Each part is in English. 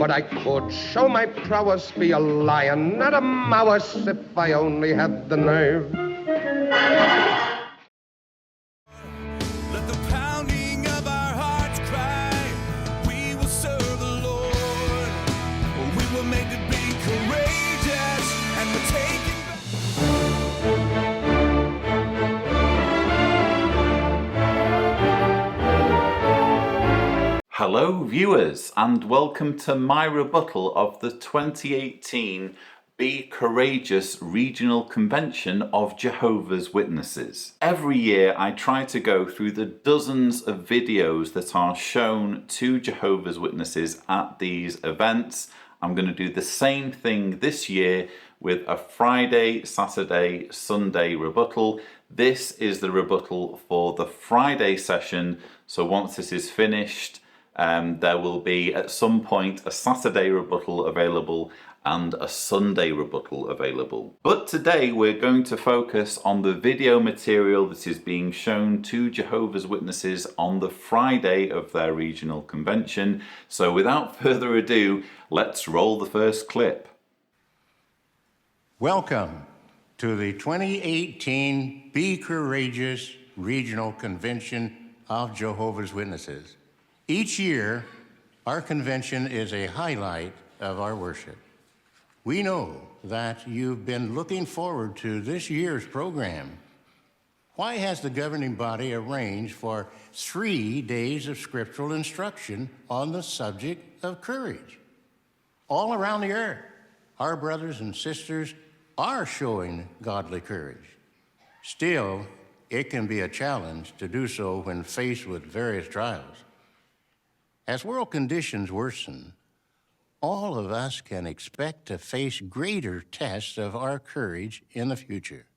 but I could show my prowess, be a lion, not a mouse, if I only had the nerve. Let the pounding of our hearts cry, we will serve the Lord. We were made to be courageous, and we're taking back. Hello viewers, and welcome to my rebuttal of the 2018 Be Courageous Regional Convention of Jehovah's Witnesses. Every year I try to go through the dozens of videos that are shown to Jehovah's Witnesses at these events. I'm going to do the same thing this year with a Friday, Saturday, Sunday rebuttal. This is the rebuttal for the Friday session, so once this is finished, there will be at some point a Saturday rebuttal available and a Sunday rebuttal available. But today we're going to focus on the video material that is being shown to Jehovah's Witnesses on the Friday of their regional convention. So without further ado, let's roll the first clip. Welcome to the 2018 Be Courageous Regional Convention of Jehovah's Witnesses. Each year, our convention is a highlight of our worship. We know that you've been looking forward to this year's program. Why has the governing body arranged for 3 days of scriptural instruction on the subject of courage? All around the earth, our brothers and sisters are showing godly courage. Still, it can be a challenge to do so when faced with various trials. As world conditions worsen, all of us can expect to face greater tests of our courage in the future.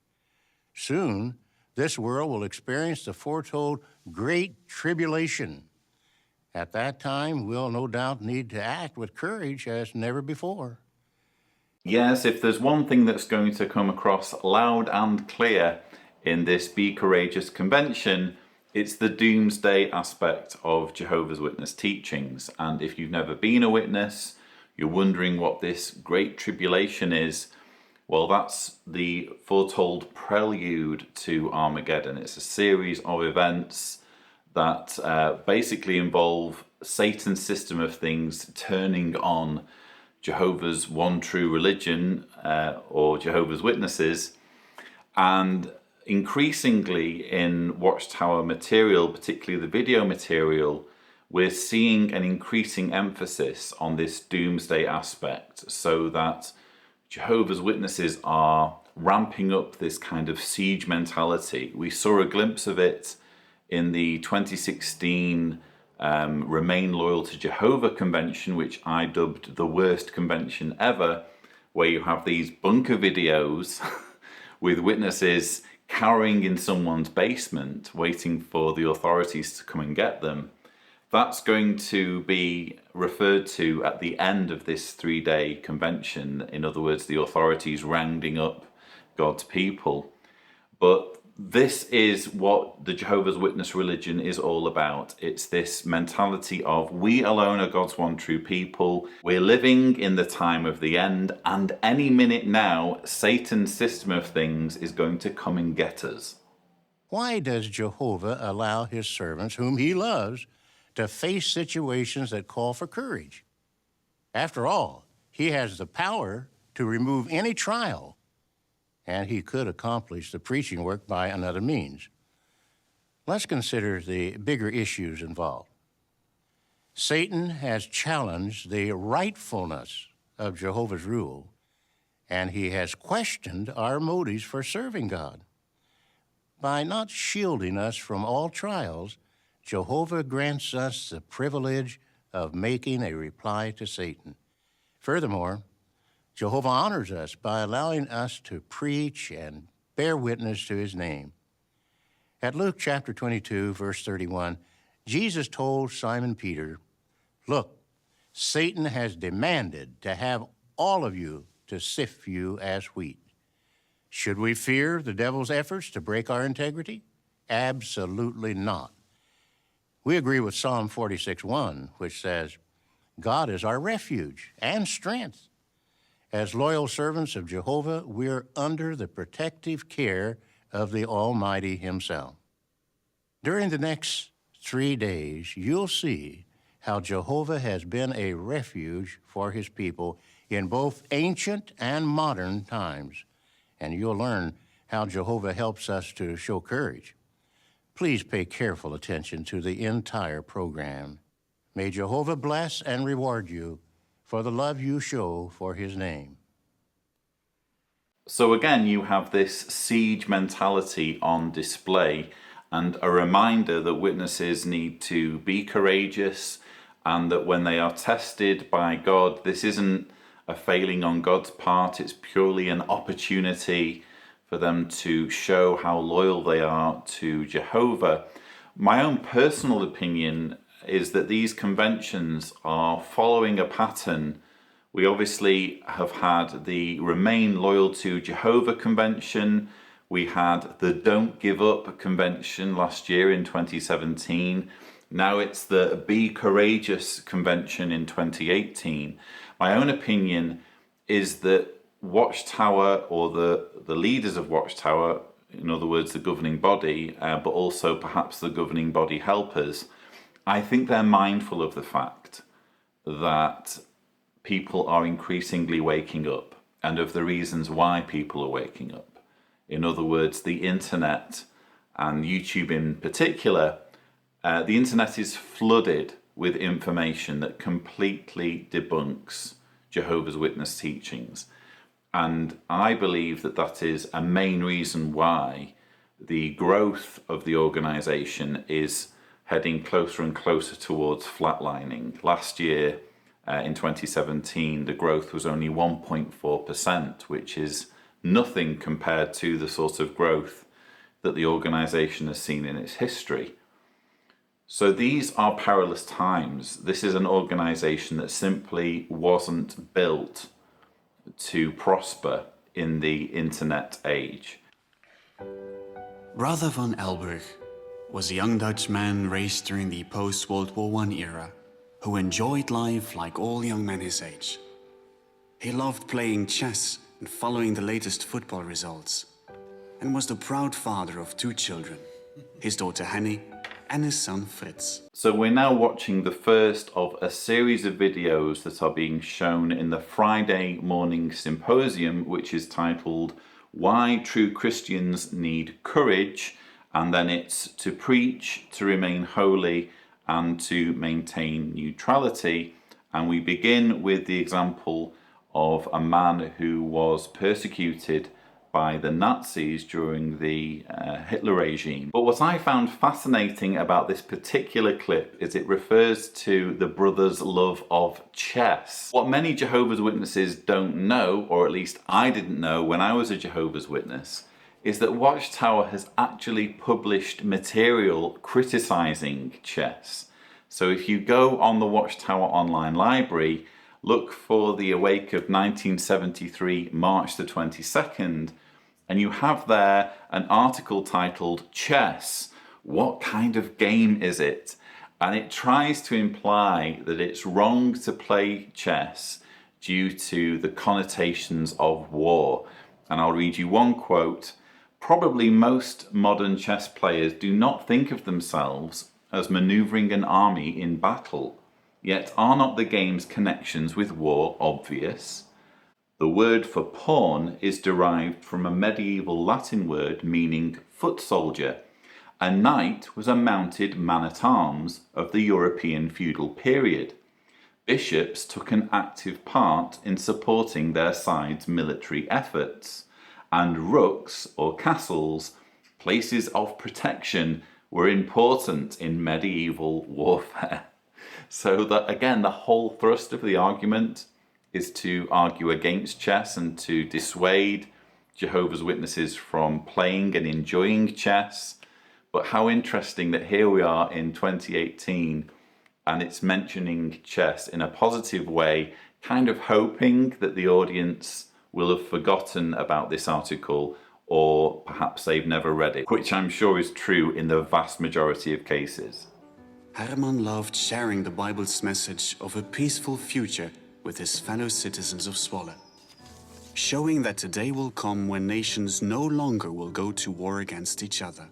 Soon, this world will experience the foretold Great Tribulation. At that time, we'll no doubt need to act with courage as never before. Yes, if there's one thing that's going to come across loud and clear in this Be Courageous convention, it's the Doomsday aspect of Jehovah's Witness teachings. And if you've never been a witness, you're wondering what this Great Tribulation is, well, that's the foretold prelude to Armageddon. It's a series of events that basically involve Satan's system of things turning on Jehovah's one true religion, or Jehovah's Witnesses, and increasingly in Watchtower material, particularly the video material, we're seeing an increasing emphasis on this doomsday aspect, so that Jehovah's Witnesses are ramping up this kind of siege mentality. We saw a glimpse of it in the 2016 Remain Loyal to Jehovah convention, which I dubbed the worst convention ever, where you have these bunker videos with witnesses cowering in someone's basement, waiting for the authorities to come and get them. That's going to be referred to at the end of this 3-day convention. In other words, the authorities rounding up God's people. But this is what the Jehovah's Witness religion is all about. It's this mentality of we alone are God's one true people. We're living in the time of the end, and any minute now, Satan's system of things is going to come and get us. Why does Jehovah allow his servants, whom he loves, to face situations that call for courage? After all, he has the power to remove any trial, and he could accomplish the preaching work by another means. Let's consider the bigger issues involved. Satan has challenged the rightfulness of Jehovah's rule, and he has questioned our motives for serving God. By not shielding us from all trials, Jehovah grants us the privilege of making a reply to Satan. Furthermore, Jehovah honors us by allowing us to preach and bear witness to his name. At Luke chapter 22, verse 31, Jesus told Simon Peter, "Look, Satan has demanded to have all of you to sift you as wheat." Should we fear the devil's efforts to break our integrity? Absolutely not. We agree with Psalm 46:1, which says, God is our refuge and strength. As loyal servants of Jehovah, we're under the protective care of the Almighty Himself. During the next 3 days, you'll see how Jehovah has been a refuge for His people in both ancient and modern times, and you'll learn how Jehovah helps us to show courage. Please pay careful attention to the entire program. May Jehovah bless and reward you for the love you show for His name. So again, you have this siege mentality on display, and a reminder that witnesses need to be courageous, and that when they are tested by God, this isn't a failing on God's part, it's purely an opportunity for them to show how loyal they are to Jehovah. My own personal opinion is that these conventions are following a pattern. We obviously have had the Remain Loyal to Jehovah convention. We had the Don't Give Up convention last year in 2017. Now it's the Be Courageous convention in 2018. My own opinion is that Watchtower, or the leaders of Watchtower, in other words, the governing body, but also perhaps the governing body helpers, I think they're mindful of the fact that people are increasingly waking up, and of the reasons why people are waking up. In other words, the internet, and YouTube in particular, the internet is flooded with information that completely debunks Jehovah's Witness teachings. And I believe that that is a main reason why the growth of the organization is heading closer and closer towards flatlining. Last year, in 2017, the growth was only 1.4%, which is nothing compared to the sort of growth that the organization has seen in its history. So these are perilous times. This is an organization that simply wasn't built to prosper in the internet age. Brother von Elberg was a young Dutch man raised during the post-World War I era, who enjoyed life like all young men his age. He loved playing chess and following the latest football results, and was the proud father of 2 children, his daughter Henny and his son Fritz. So we're now watching the first of a series of videos that are being shown in the Friday morning symposium, which is titled Why True Christians Need Courage, and then it's to preach, to remain holy, and to maintain neutrality. And we begin with the example of a man who was persecuted by the Nazis during the Hitler regime. But what I found fascinating about this particular clip is it refers to the brothers' love of chess. What many Jehovah's Witnesses don't know, or at least I didn't know when I was a Jehovah's Witness, is that Watchtower has actually published material criticizing chess. So if you go on the Watchtower online library, look for the Awake of 1973, March the 22nd, and you have there an article titled Chess, What Kind of Game Is It? And it tries to imply that it's wrong to play chess due to the connotations of war. And I'll read you one quote. Probably most modern chess players do not think of themselves as maneuvering an army in battle. Yet are not the game's connections with war obvious? The word for pawn is derived from a medieval Latin word meaning foot soldier. A knight was a mounted man-at-arms of the European feudal period. Bishops took an active part in supporting their side's military efforts, and rooks or castles, places of protection, were important in medieval warfare. So that, again, the whole thrust of the argument is to argue against chess and to dissuade Jehovah's Witnesses from playing and enjoying chess. But how interesting that here we are in 2018 and it's mentioning chess in a positive way, kind of hoping that the audience will have forgotten about this article, or perhaps they've never read it, which I'm sure is true in the vast majority of cases. Herman loved sharing the Bible's message of a peaceful future with his fellow citizens of Zwolle, showing that a day will come when nations no longer will go to war against each other.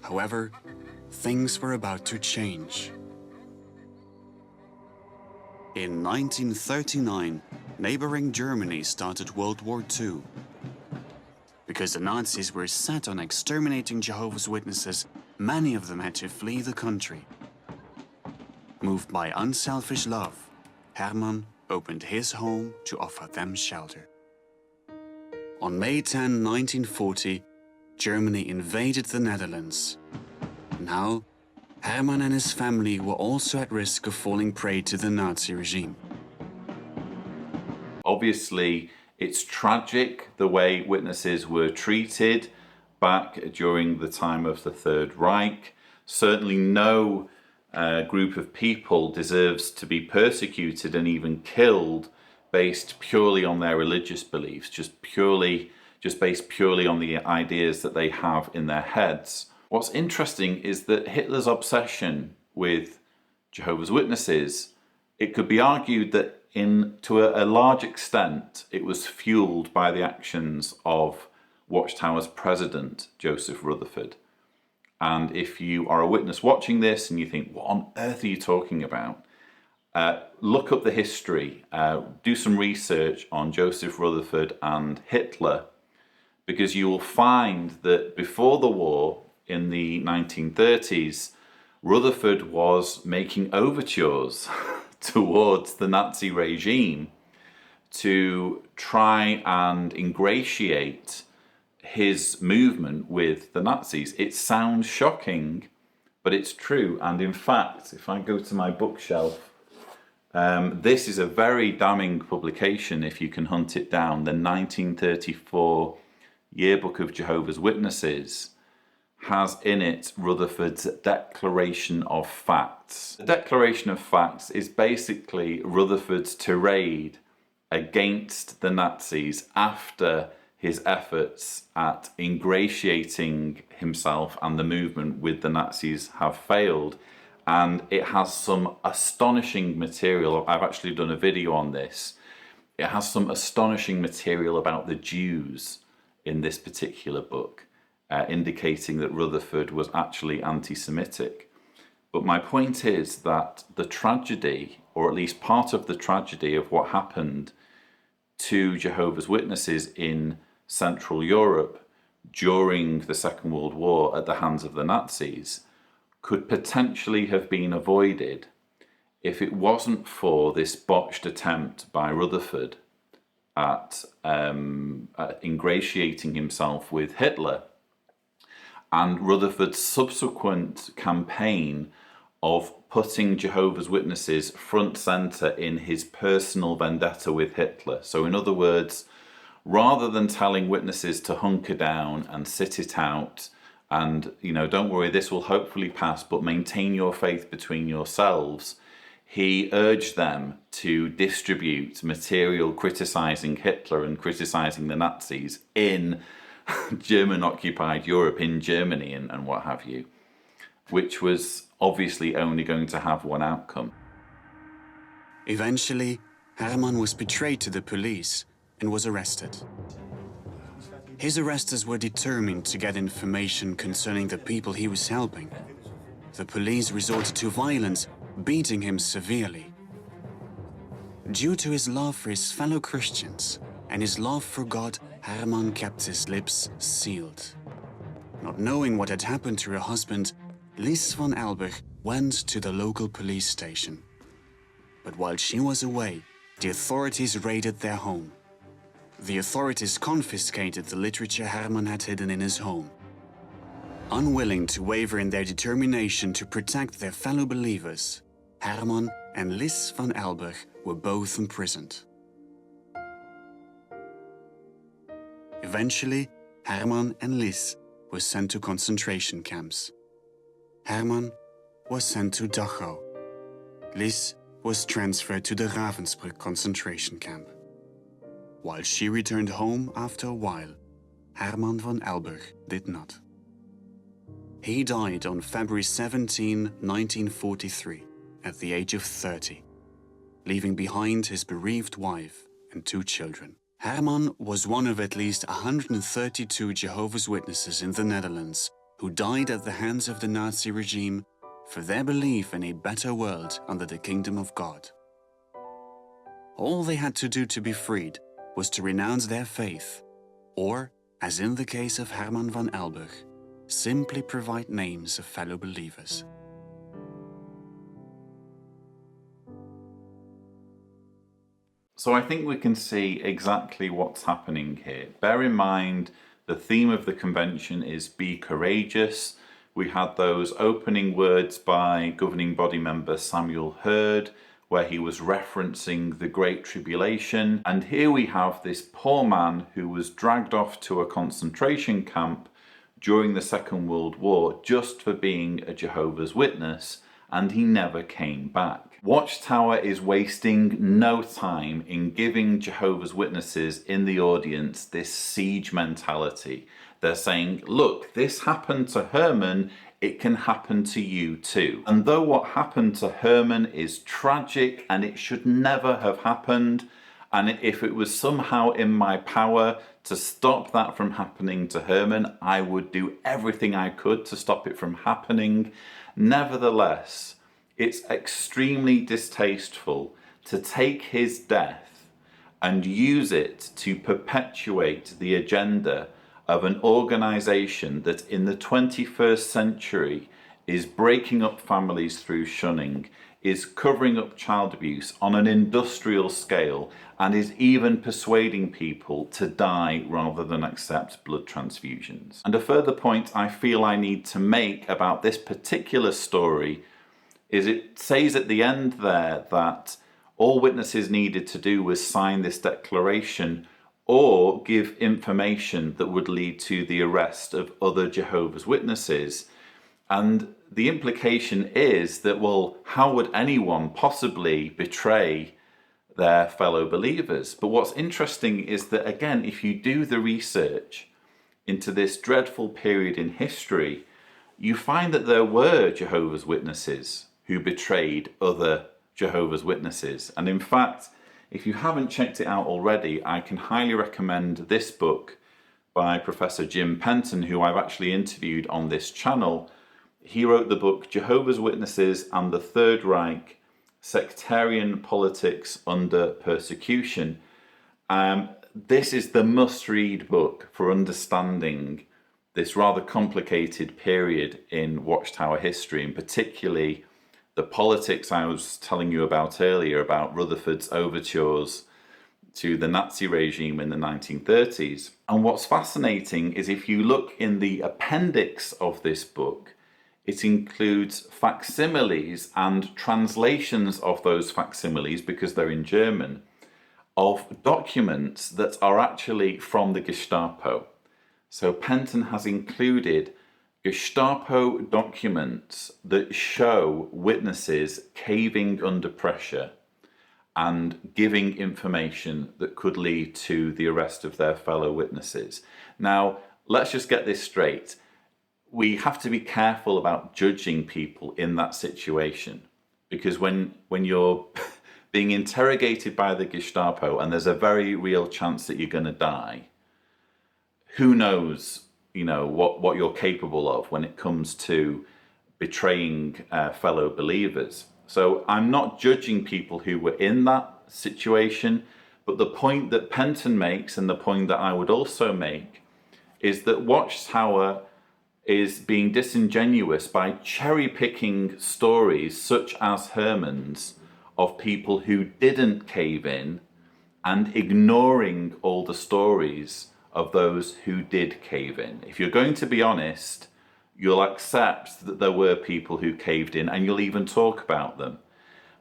However, things were about to change. In 1939, neighboring Germany started World War II. Because the Nazis were set on exterminating Jehovah's Witnesses, many of them had to flee the country. Moved by unselfish love, Herman opened his home to offer them shelter. On May 10, 1940, Germany invaded the Netherlands. Now, Herman and his family were also at risk of falling prey to the Nazi regime. Obviously, it's tragic the way witnesses were treated back during the time of the Third Reich. Certainly no group of people deserves to be persecuted and even killed based purely on their religious beliefs, just based purely on the ideas that they have in their heads. What's interesting is that Hitler's obsession with Jehovah's Witnesses, it could be argued that to a large extent, it was fueled by the actions of Watchtower's president, Joseph Rutherford. And if you are a witness watching this and you think, what on earth are you talking about? Look up the history, do some research on Joseph Rutherford and Hitler, because you will find that before the war in the 1930s, Rutherford was making overtures towards the Nazi regime to try and ingratiate his movement with the Nazis. It sounds shocking, but it's true. And in fact, if I go to my bookshelf, this is a very damning publication if you can hunt it down. The 1934 Yearbook of Jehovah's Witnesses has in it Rutherford's Declaration of Facts. The Declaration of Facts is basically Rutherford's tirade against the Nazis after his efforts at ingratiating himself and the movement with the Nazis have failed. And it has some astonishing material. I've actually done a video on this. It has some astonishing material about the Jews in this particular book. Indicating that Rutherford was actually anti-Semitic. But my point is that the tragedy, or at least part of the tragedy of what happened to Jehovah's Witnesses in Central Europe during the Second World War at the hands of the Nazis, could potentially have been avoided if it wasn't for this botched attempt by Rutherford at ingratiating himself with Hitler, and Rutherford's subsequent campaign of putting Jehovah's Witnesses front centre in his personal vendetta with Hitler. So in other words, rather than telling witnesses to hunker down and sit it out and, don't worry, this will hopefully pass, but maintain your faith between yourselves, he urged them to distribute material criticising Hitler and criticising the Nazis in German-occupied Europe, in Germany and what have you, which was obviously only going to have one outcome. Eventually, Herman was betrayed to the police and was arrested. His arresters were determined to get information concerning the people he was helping. The police resorted to violence, beating him severely. Due to his love for his fellow Christians and his love for God, Herman kept his lips sealed. Not knowing what had happened to her husband, Lies van Elburg went to the local police station. But while she was away, the authorities raided their home. The authorities confiscated the literature Herman had hidden in his home. Unwilling to waver in their determination to protect their fellow believers, Herman and Lies van Elburg were both imprisoned. Eventually, Herman and Lies were sent to concentration camps. Herman was sent to Dachau. Lies was transferred to the Ravensbrück concentration camp. While she returned home after a while, Herman van Elburg did not. He died on February 17, 1943, at the age of 30, leaving behind his bereaved wife and 2 children. Herman was one of at least 132 Jehovah's Witnesses in the Netherlands who died at the hands of the Nazi regime for their belief in a better world under the kingdom of God. All they had to do to be freed was to renounce their faith, or, as in the case of Herman van Elburg, simply provide names of fellow believers. So I think we can see exactly what's happening here. Bear in mind, the theme of the convention is be courageous. We had those opening words by governing body member Samuel Hurd, where he was referencing the Great Tribulation. And here we have this poor man who was dragged off to a concentration camp during the Second World War just for being a Jehovah's Witness, and he never came back. Watchtower is wasting no time in giving Jehovah's Witnesses in the audience this siege mentality. They're saying, look, this happened to Herman, it can happen to you too. And though what happened to Herman is tragic and it should never have happened, and if it was somehow in my power to stop that from happening to Herman, I would do everything I could to stop it from happening. Nevertheless, it's extremely distasteful to take his death and use it to perpetuate the agenda of an organization that in the 21st century is breaking up families through shunning, is covering up child abuse on an industrial scale, and is even persuading people to die rather than accept blood transfusions. And a further point I feel I need to make about this particular story is it says at the end there that all witnesses needed to do was sign this declaration or give information that would lead to the arrest of other Jehovah's Witnesses. And the implication is that, well, how would anyone possibly betray their fellow believers? But what's interesting is that, again, if you do the research into this dreadful period in history, you find that there were Jehovah's Witnesses who betrayed other Jehovah's Witnesses. And in fact, if you haven't checked it out already, I can highly recommend this book by Professor Jim Penton, who I've actually interviewed on this channel. He wrote the book Jehovah's Witnesses and the Third Reich, Sectarian Politics Under Persecution. This is the must-read book for understanding this rather complicated period in Watchtower history, and particularly the politics I was telling you about earlier, about Rutherford's overtures to the Nazi regime in the 1930s. And what's fascinating is if you look in the appendix of this book, it includes facsimiles and translations of those facsimiles, because they're in German, of documents that are actually from the Gestapo. So Penton has included Gestapo documents that show witnesses caving under pressure and giving information that could lead to the arrest of their fellow witnesses. Now, let's just get this straight. We have to be careful about judging people in that situation, because when you're being interrogated by the Gestapo and there's a very real chance that you're going to die, who knows, what you're capable of when it comes to betraying fellow believers. So I'm not judging people who were in that situation, but the point that Penton makes, and the point that I would also make, is that Watchtower is being disingenuous by cherry-picking stories such as Herman's of people who didn't cave in and ignoring all the stories of those who did cave in. If you're going to be honest, you'll accept that there were people who caved in and you'll even talk about them.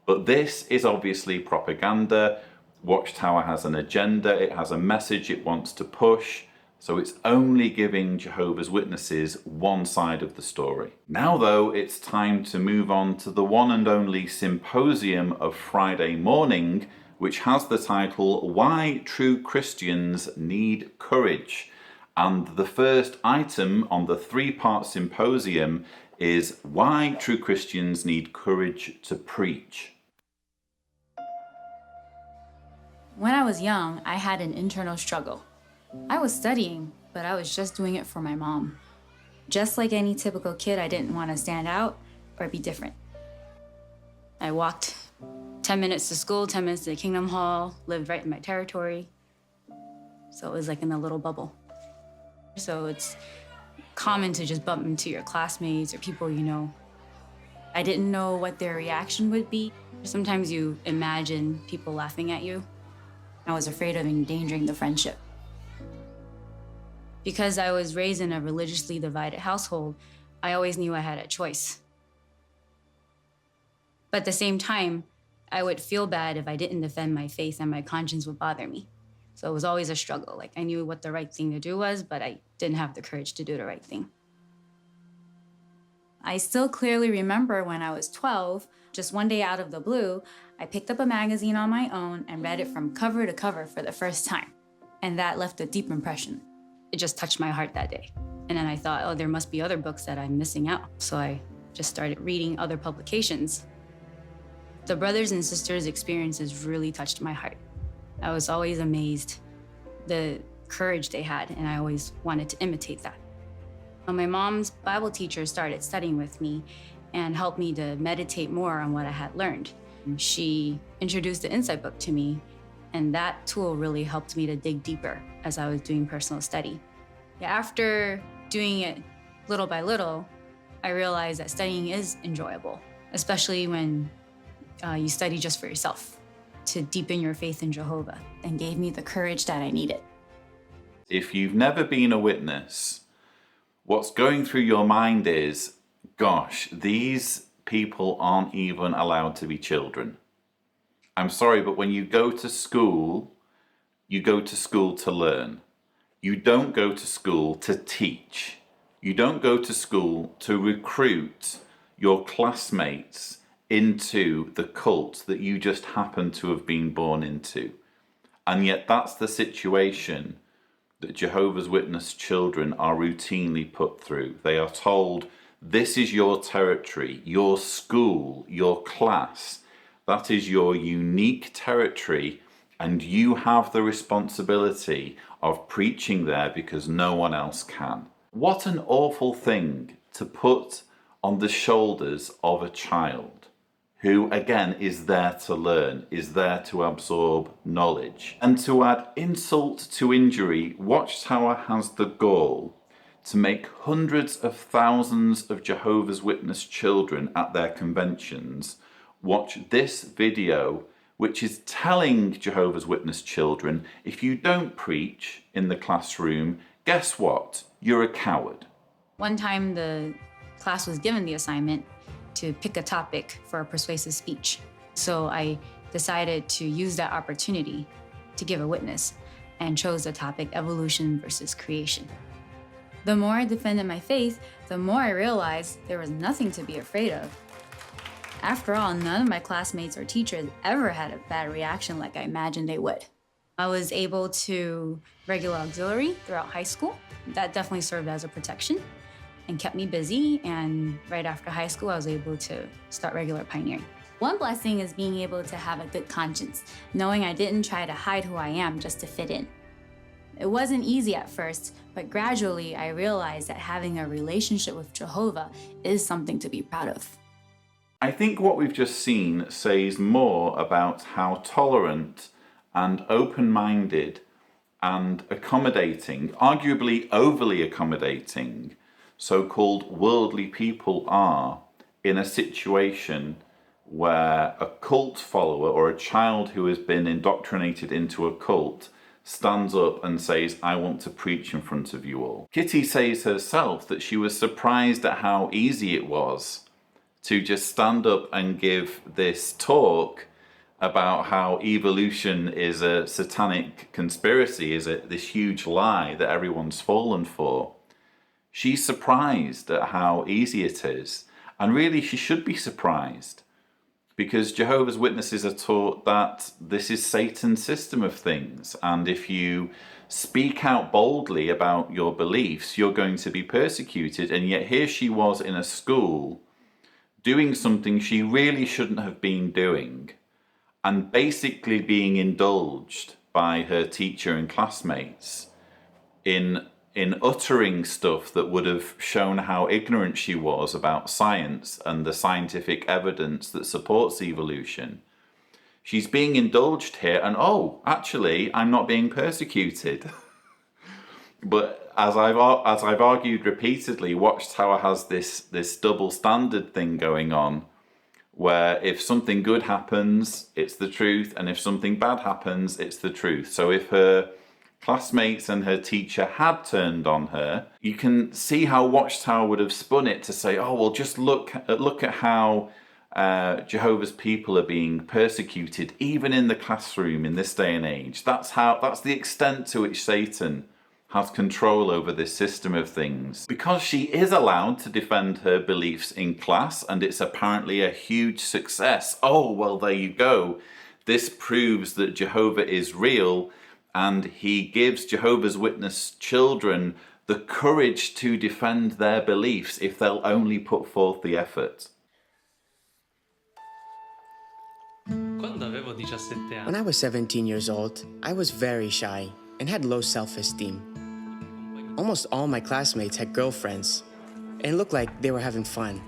But this is obviously propaganda. Watchtower has an agenda, it has a message it wants to push, so it's only giving Jehovah's Witnesses one side of the story. Now though, it's time to move on to the one and only symposium of Friday morning, which has the title, Why True Christians Need Courage. And the first item on the 3-part symposium is why true Christians need courage to preach. When I was young, I had an internal struggle. I was studying, but I was just doing it for my mom. Just like any typical kid, I didn't want to stand out or be different. I walked 10 minutes to school, 10 minutes to the Kingdom Hall, lived right in my territory. So it was like in a little bubble. So it's common to just bump into your classmates or people you know. I didn't know what their reaction would be. Sometimes you imagine people laughing at you. I was afraid of endangering the friendship. Because I was raised in a religiously divided household, I always knew I had a choice. But at the same time, I would feel bad if I didn't defend my faith and my conscience would bother me. So it was always a struggle. Like, I knew what the right thing to do was, but I didn't have the courage to do the right thing. I still clearly remember when I was 12, just one day out of the blue, I picked up a magazine on my own and read it from cover to cover for the first time. And that left a deep impression. It just touched my heart that day. And then I thought, oh, there must be other books that I'm missing out. So I just started reading other publications. The brothers and sisters' experiences really touched my heart. I was always amazed the courage they had, and I always wanted to imitate that. My mom's Bible teacher started studying with me and helped me to meditate more on what I had learned. She introduced the Insight book to me, and that tool really helped me to dig deeper as I was doing personal study. After doing it little by little, I realized that studying is enjoyable, especially when you study just for yourself, to deepen your faith in Jehovah, and gave me the courage that I needed. If you've never been a witness, what's going through your mind is, gosh, these people aren't even allowed to be children. I'm sorry, but when you go to school, you go to school to learn. You don't go to school to teach. You don't go to school to recruit your classmates into the cult that you just happen to have been born into. And yet that's the situation that Jehovah's Witness children are routinely put through. They are told, this is your territory, your school, your class. That is your unique territory, and you have the responsibility of preaching there because no one else can. What an awful thing to put on the shoulders of a child who, again, is there to learn, is there to absorb knowledge. And to add insult to injury, Watchtower has the gall to make hundreds of thousands of Jehovah's Witness children at their conventions watch this video, which is telling Jehovah's Witness children, if you don't preach in the classroom, guess what? You're a coward. One time the class was given the assignment to pick a topic for a persuasive speech. So I decided to use that opportunity to give a witness and chose the topic evolution versus creation. The more I defended my faith, the more I realized there was nothing to be afraid of. After all, none of my classmates or teachers ever had a bad reaction like I imagined they would. I was able to regular auxiliary throughout high school. That definitely served as a protection and kept me busy. And right after high school, I was able to start regular pioneering. One blessing is being able to have a good conscience, knowing I didn't try to hide who I am just to fit in. It wasn't easy at first, but gradually I realized that having a relationship with Jehovah is something to be proud of. I think what we've just seen says more about how tolerant and open-minded and accommodating, arguably overly accommodating, so-called worldly people are in a situation where a cult follower or a child who has been indoctrinated into a cult stands up and says, I want to preach in front of you all. Kitty says herself that she was surprised at how easy it was to just stand up and give this talk about how evolution is a satanic conspiracy, is this huge lie that everyone's fallen for. She's surprised at how easy it is, and really she should be surprised. Because Jehovah's Witnesses are taught that this is Satan's system of things, and if you speak out boldly about your beliefs, you're going to be persecuted. And yet here she was in a school doing something she really shouldn't have been doing, and basically being indulged by her teacher and classmates in uttering stuff that would have shown how ignorant she was about science and the scientific evidence that supports evolution. She's being indulged here, and oh, actually, I'm not being persecuted. But as I've argued repeatedly, Watchtower has this double standard thing going on, where if something good happens, it's the truth, and if something bad happens, it's the truth. So if her classmates and her teacher had turned on her, you can see how Watchtower would have spun it to say, oh, well, just look at how Jehovah's people are being persecuted, even in the classroom in this day and age. That's the extent to which Satan has control over this system of things. Because she is allowed to defend her beliefs in class, and it's apparently a huge success. Oh, well, there you go. This proves that Jehovah is real, and he gives Jehovah's Witness children the courage to defend their beliefs if they'll only put forth the effort. When I was 17 years old, I was very shy and had low self-esteem. Almost all my classmates had girlfriends, and it looked like they were having fun.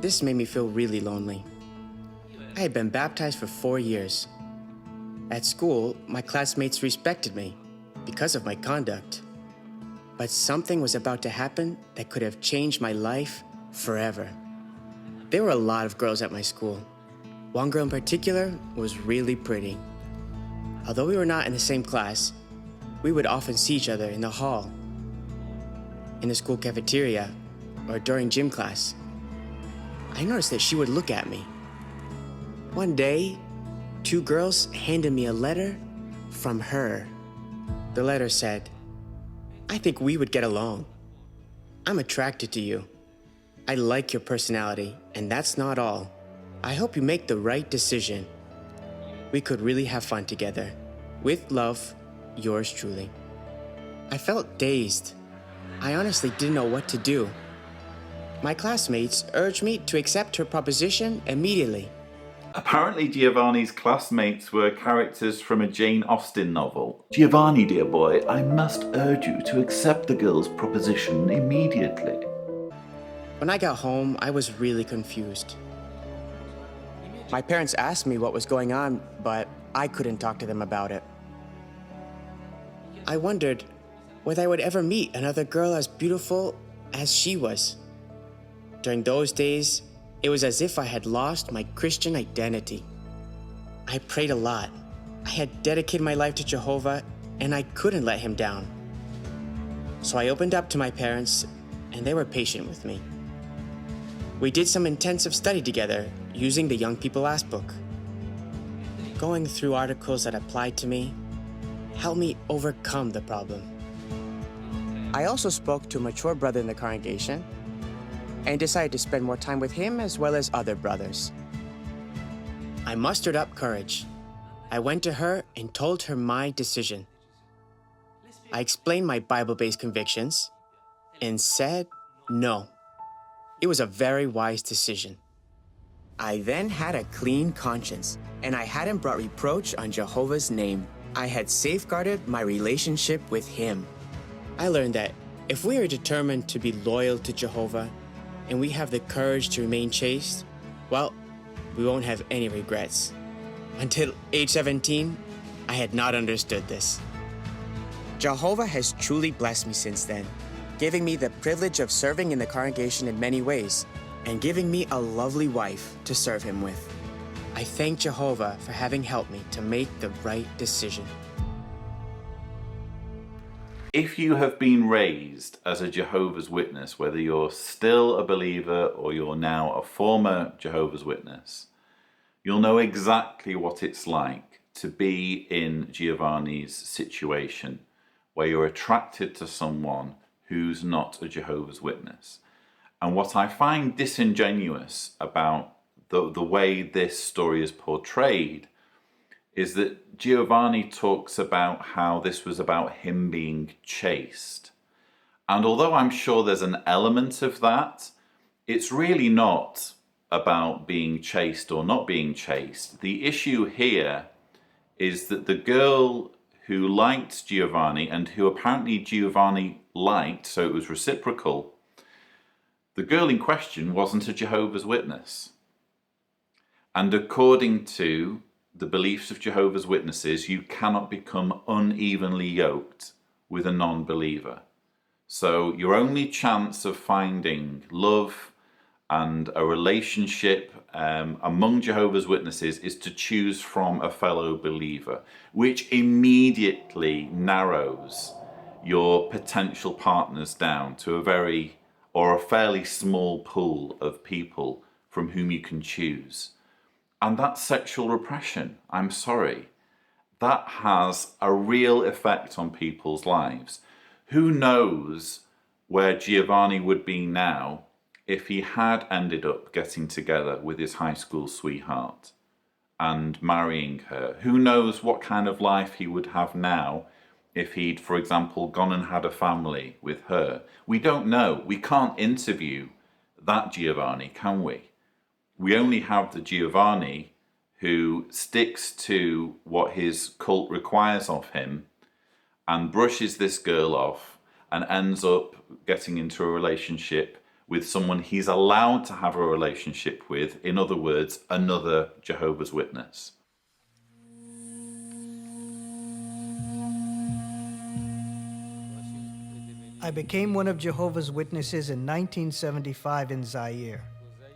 This made me feel really lonely. I had been baptized for 4 years. At school, my classmates respected me because of my conduct. But something was about to happen that could have changed my life forever. There were a lot of girls at my school. One girl in particular was really pretty. Although we were not in the same class, we would often see each other in the hall, in the school cafeteria, or during gym class. I noticed that she would look at me. One day, 2 girls handed me a letter from her. The letter said, "I think we would get along. I'm attracted to you. I like your personality, and that's not all. I hope you make the right decision. We could really have fun together. With love, yours truly." I felt dazed. I honestly didn't know what to do. My classmates urged me to accept her proposition immediately. Apparently Giovanni's classmates were characters from a Jane Austen novel. "Giovanni, dear boy, I must urge you to accept the girl's proposition immediately." When I got home, I was really confused. My parents asked me what was going on, but I couldn't talk to them about it. I wondered whether I would ever meet another girl as beautiful as she was. During those days, it was as if I had lost my Christian identity. I prayed a lot. I had dedicated my life to Jehovah, and I couldn't let him down. So I opened up to my parents, and they were patient with me. We did some intensive study together using the Young People Ask book. Going through articles that applied to me helped me overcome the problem. I also spoke to a mature brother in the congregation and decided to spend more time with him as well as other brothers. I mustered up courage. I went to her and told her my decision. I explained my Bible-based convictions and said no. It was a very wise decision. I then had a clean conscience, and I hadn't brought reproach on Jehovah's name. I had safeguarded my relationship with him. I learned that if we are determined to be loyal to Jehovah, and we have the courage to remain chaste, well, we won't have any regrets. Until age 17, I had not understood this. Jehovah has truly blessed me since then, giving me the privilege of serving in the congregation in many ways, and giving me a lovely wife to serve him with. I thank Jehovah for having helped me to make the right decision. If you have been raised as a Jehovah's Witness, whether you're still a believer or you're now a former Jehovah's Witness, you'll know exactly what it's like to be in Giovanni's situation, where you're attracted to someone who's not a Jehovah's Witness. And what I find disingenuous about the way this story is portrayed is that Giovanni talks about how this was about him being chaste. And although I'm sure there's an element of that, it's really not about being chaste or not being chaste. The issue here is that the girl who liked Giovanni and who apparently Giovanni liked, so it was reciprocal, the girl in question wasn't a Jehovah's Witness. And according to the beliefs of Jehovah's Witnesses, you cannot become unevenly yoked with a non-believer. So your only chance of finding love and a relationship among Jehovah's Witnesses is to choose from a fellow believer, which immediately narrows your potential partners down to a fairly small pool of people from whom you can choose. And that's sexual repression. I'm sorry. That has a real effect on people's lives. Who knows where Giovanni would be now if he had ended up getting together with his high school sweetheart and marrying her? Who knows what kind of life he would have now if he'd, for example, gone and had a family with her? We don't know. We can't interview that Giovanni, can we? We only have the Giovanni who sticks to what his cult requires of him and brushes this girl off and ends up getting into a relationship with someone he's allowed to have a relationship with, in other words, another Jehovah's Witness. I became one of Jehovah's Witnesses in 1975 in Zaire.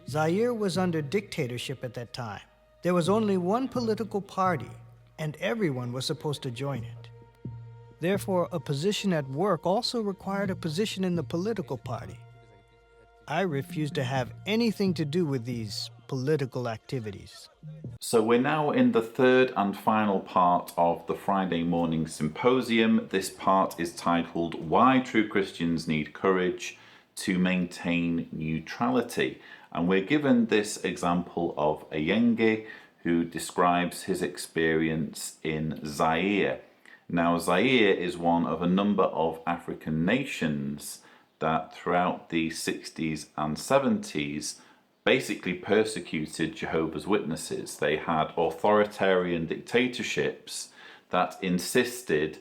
Zaire was under dictatorship at that time. There was only one political party, and everyone was supposed to join it. Therefore, a position at work also required a position in the political party. I refused to have anything to do with these political activities. So we're now in the third and final part of the Friday morning symposium. This part is titled Why True Christians Need Courage to Maintain Neutrality. And we're given this example of Ayenge, who describes his experience in Zaire. Now, Zaire is one of a number of African nations that throughout the 60s and 70s basically persecuted Jehovah's Witnesses. They had authoritarian dictatorships that insisted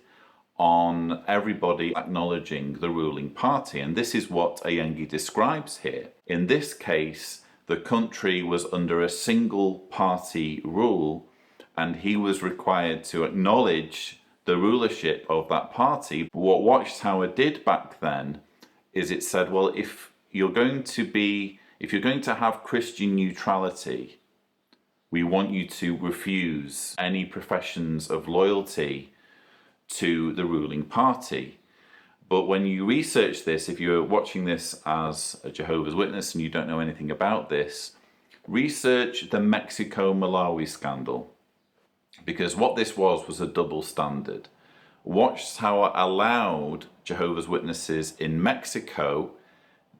on everybody acknowledging the ruling party. And this is what Ayenge describes here. In this case, the country was under a single party rule, and he was required to acknowledge the rulership of that party. But what Watchtower did back then is it said, well, if you're going to have Christian neutrality, we want you to refuse any professions of loyalty to the ruling party. But when you research this, if you're watching this as a Jehovah's Witness and you don't know anything about this, research the Mexico-Malawi scandal. Because what this was a double standard. Watchtower allowed Jehovah's Witnesses in Mexico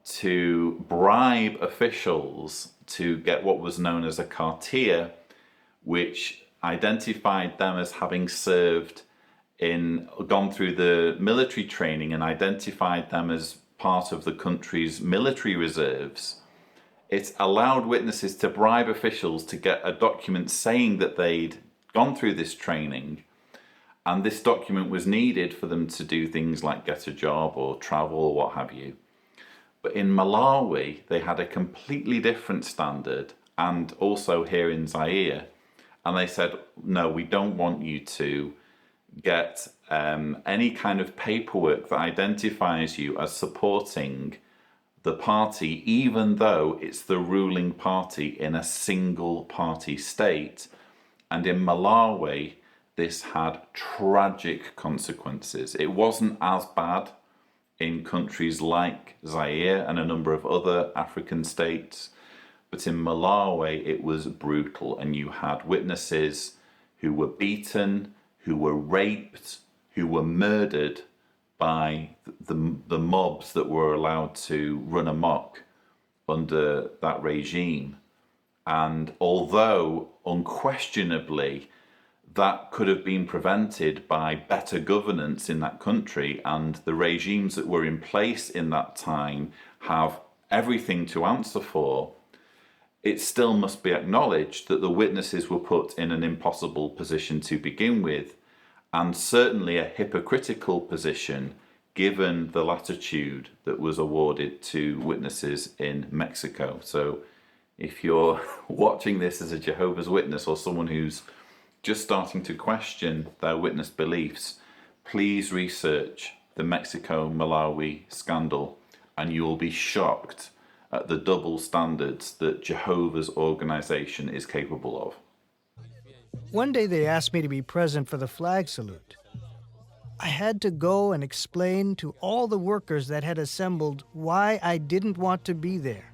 to bribe officials to get what was known as a cartier, which identified them as having gone through the military training and identified them as part of the country's military reserves. It allowed witnesses to bribe officials to get a document saying that they'd gone through this training, and this document was needed for them to do things like get a job or travel or what have you. But in Malawi, they had a completely different standard, and also here in Zaire, and they said, no, we don't want you to get any kind of paperwork that identifies you as supporting the party, even though it's the ruling party in a single party state. And in Malawi, this had tragic consequences. It wasn't as bad in countries like Zaire and a number of other African states, but in Malawi it was brutal, and you had witnesses who were beaten, who were raped, who were murdered by the mobs that were allowed to run amok under that regime. And although unquestionably that could have been prevented by better governance in that country, and the regimes that were in place in that time have everything to answer for, it still must be acknowledged that the witnesses were put in an impossible position to begin with, and certainly a hypocritical position given the latitude that was awarded to witnesses in Mexico. So if you're watching this as a Jehovah's Witness or someone who's just starting to question their witness beliefs, please research the Mexico-Malawi scandal and you will be shocked at the double standards that Jehovah's organization is capable of. One day they asked me to be present for the flag salute. I had to go and explain to all the workers that had assembled why I didn't want to be there.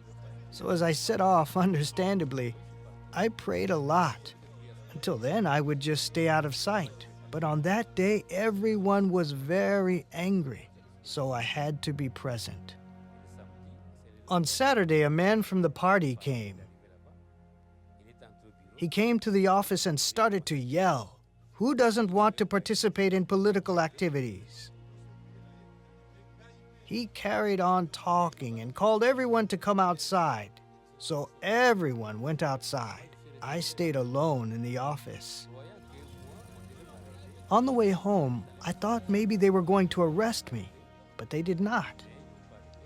So as I set off, understandably, I prayed a lot. Until then, I would just stay out of sight. But on that day, everyone was very angry, so I had to be present. On Saturday, a man from the party came. He came to the office and started to yell, "Who doesn't want to participate in political activities?" He carried on talking and called everyone to come outside. So everyone went outside. I stayed alone in the office. On the way home, I thought maybe they were going to arrest me, but they did not.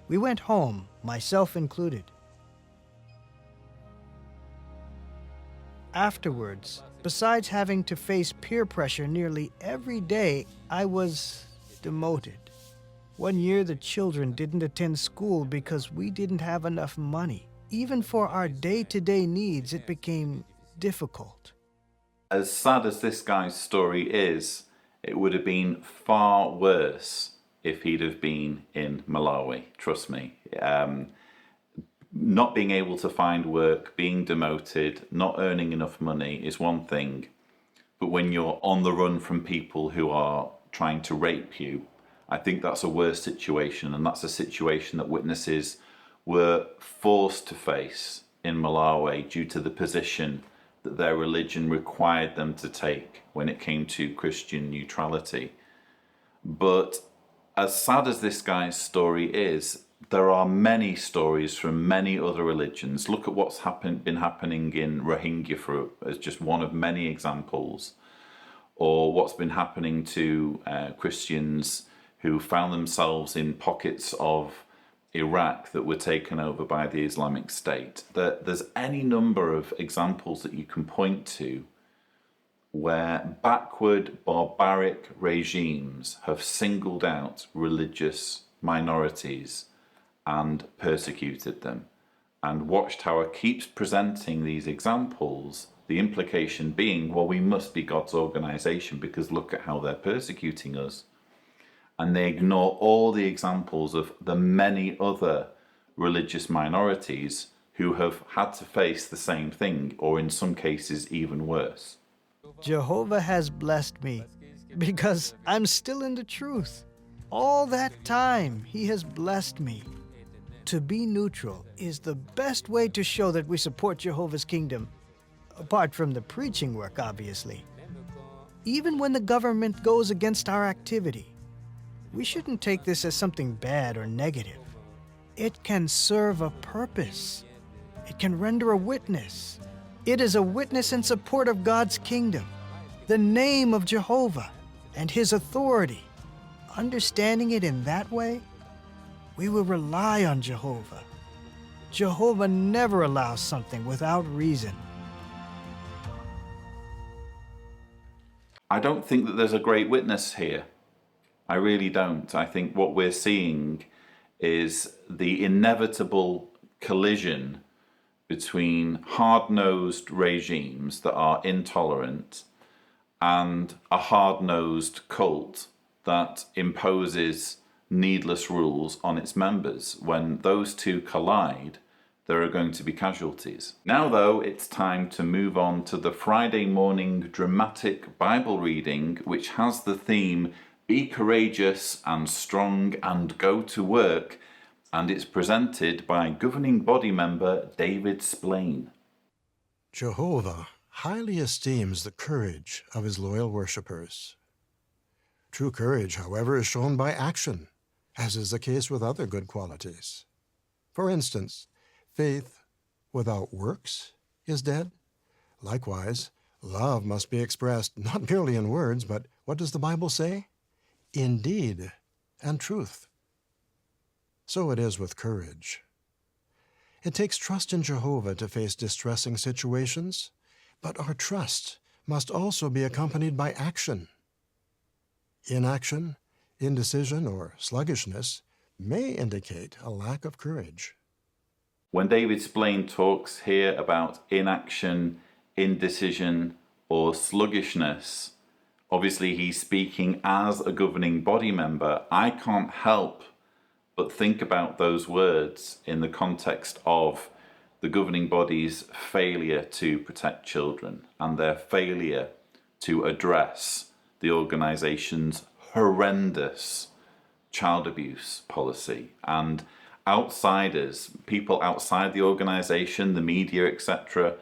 We went home, myself included. Afterwards, besides having to face peer pressure nearly every day, I was demoted. One year, the children didn't attend school because we didn't have enough money. Even for our day-to-day needs, it became difficult. As sad as this guy's story is, it would have been far worse if he'd have been in Malawi, trust me. Not being able to find work, being demoted, not earning enough money is one thing. But when you're on the run from people who are trying to rape you, I think that's a worse situation, and that's a situation that witnesses were forced to face in Malawi due to the position that their religion required them to take when it came to Christian neutrality. But as sad as this guy's story is, there are many stories from many other religions. Look at what's been happening in Rohingya as just one of many examples, or what's been happening to Christians who found themselves in pockets of Iraq that were taken over by the Islamic State. There's any number of examples that you can point to where backward, barbaric regimes have singled out religious minorities and persecuted them. And Watchtower keeps presenting these examples, the implication being, well, we must be God's organization because look at how they're persecuting us. And they ignore all the examples of the many other religious minorities who have had to face the same thing, or in some cases even worse. Jehovah has blessed me because I'm still in the truth. All that time, He has blessed me. To be neutral is the best way to show that we support Jehovah's kingdom, apart from the preaching work, obviously. Even when the government goes against our activity, we shouldn't take this as something bad or negative. It can serve a purpose. It can render a witness. It is a witness in support of God's kingdom, the name of Jehovah, and His authority. Understanding it in that way, we will rely on Jehovah. Jehovah never allows something without reason. I don't think that there's a great witness here. I really don't. I think what we're seeing is the inevitable collision between hard-nosed regimes that are intolerant and a hard-nosed cult that imposes needless rules on its members. When those two collide, there are going to be casualties. Now, though, it's time to move on to the Friday morning dramatic Bible reading, which has the theme, Be courageous and strong and go to work, and it's presented by governing body member David Splain. Jehovah highly esteems the courage of his loyal worshippers. True courage, however, is shown by action, as is the case with other good qualities. For instance, faith without works is dead. Likewise, love must be expressed not merely in words, but what does the Bible say? In deed and truth. So it is with courage. It takes trust in Jehovah to face distressing situations, but our trust must also be accompanied by action. Inaction, indecision, or sluggishness may indicate a lack of courage. When David Splain talks here about inaction, indecision, or sluggishness, obviously he's speaking as a governing body member. I can't help but think about those words in the context of the governing body's failure to protect children and their failure to address the organization's horrendous child abuse policy. And outsiders, people outside the organization, the media, etc.,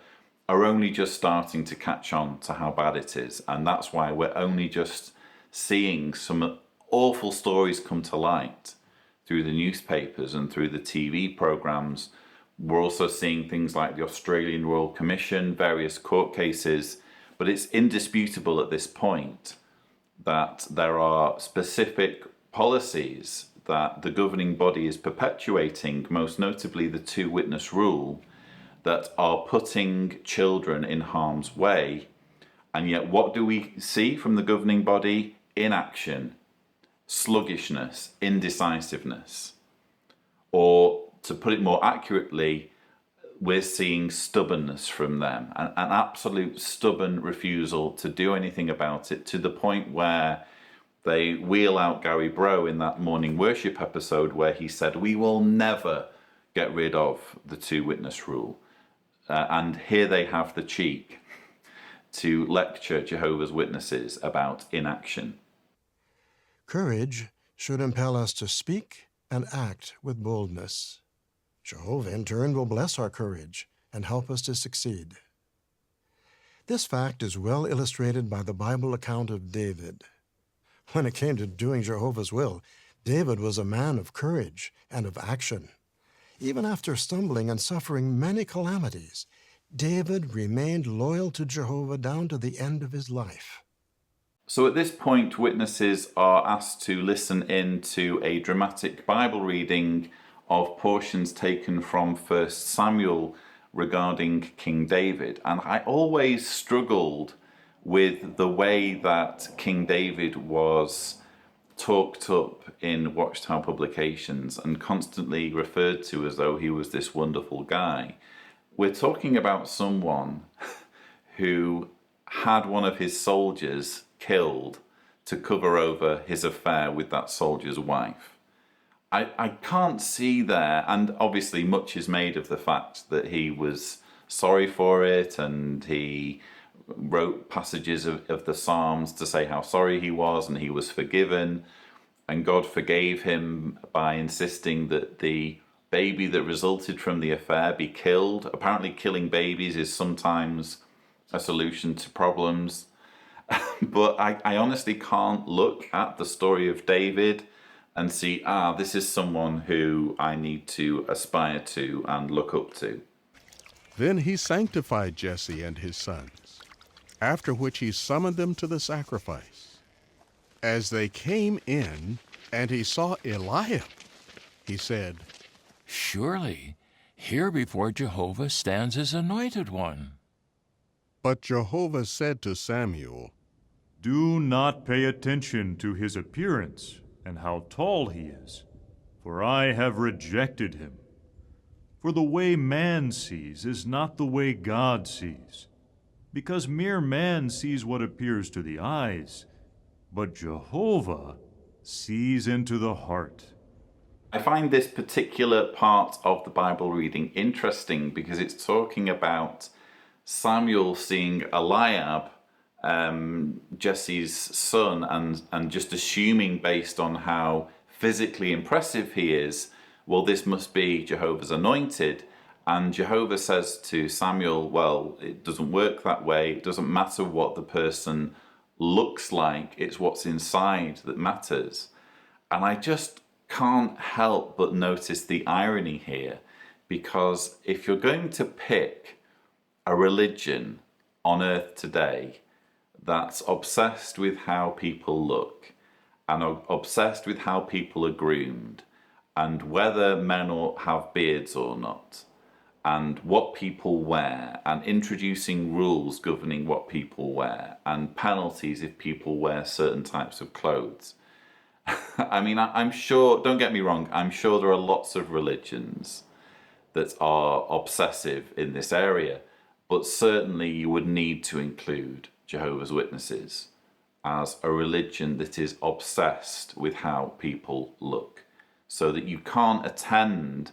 are only just starting to catch on to how bad it is. And that's why we're only just seeing some awful stories come to light through the newspapers and through the TV programs. We're also seeing things like the Australian Royal Commission, various court cases, but it's indisputable at this point that there are specific policies that the governing body is perpetuating, most notably the two-witness rule, that are putting children in harm's way. And yet what do we see from the governing body? Inaction, sluggishness, indecisiveness. Or to put it more accurately, we're seeing stubbornness from them, an absolute stubborn refusal to do anything about it, to the point where they wheel out Gary Breaux in that morning worship episode where he said, we will never get rid of the two-witness rule. And here they have the cheek to lecture Jehovah's Witnesses about inaction. Courage should impel us to speak and act with boldness. Jehovah, in turn, will bless our courage and help us to succeed. This fact is well illustrated by the Bible account of David. When it came to doing Jehovah's will, David was a man of courage and of action. Even after stumbling and suffering many calamities, David remained loyal to Jehovah down to the end of his life. So at this point, witnesses are asked to listen in to a dramatic Bible reading of portions taken from 1 Samuel regarding King David. And I always struggled with the way that King David was talked up in Watchtower publications and constantly referred to as though he was this wonderful guy. We're talking about someone who had one of his soldiers killed to cover over his affair with that soldier's wife. I can't see there, and obviously much is made of the fact that he was sorry for it and he wrote passages of the Psalms to say how sorry he was and he was forgiven, and God forgave him by insisting that the baby that resulted from the affair be killed. Apparently killing babies is sometimes a solution to problems. But I honestly can't look at the story of David and see, this is someone who I need to aspire to and look up to. Then he sanctified Jesse and his sons, after which he summoned them to the sacrifice. As they came in, and he saw Eliab, he said, Surely, here before Jehovah stands his anointed one. But Jehovah said to Samuel, Do not pay attention to his appearance and how tall he is, for I have rejected him. For the way man sees is not the way God sees, because mere man sees what appears to the eyes, but Jehovah sees into the heart. I find this particular part of the Bible reading interesting because it's talking about Samuel seeing Eliab, Jesse's son, and just assuming based on how physically impressive he is, well, this must be Jehovah's anointed. And Jehovah says to Samuel, well, it doesn't work that way. It doesn't matter what the person looks like. It's what's inside that matters. And I just can't help but notice the irony here, because if you're going to pick a religion on earth today that's obsessed with how people look and obsessed with how people are groomed and whether men have beards or not, and what people wear, and introducing rules governing what people wear, and penalties if people wear certain types of clothes. I mean, I'm sure, don't get me wrong, I'm sure there are lots of religions that are obsessive in this area, but certainly you would need to include Jehovah's Witnesses as a religion that is obsessed with how people look, so that you can't attend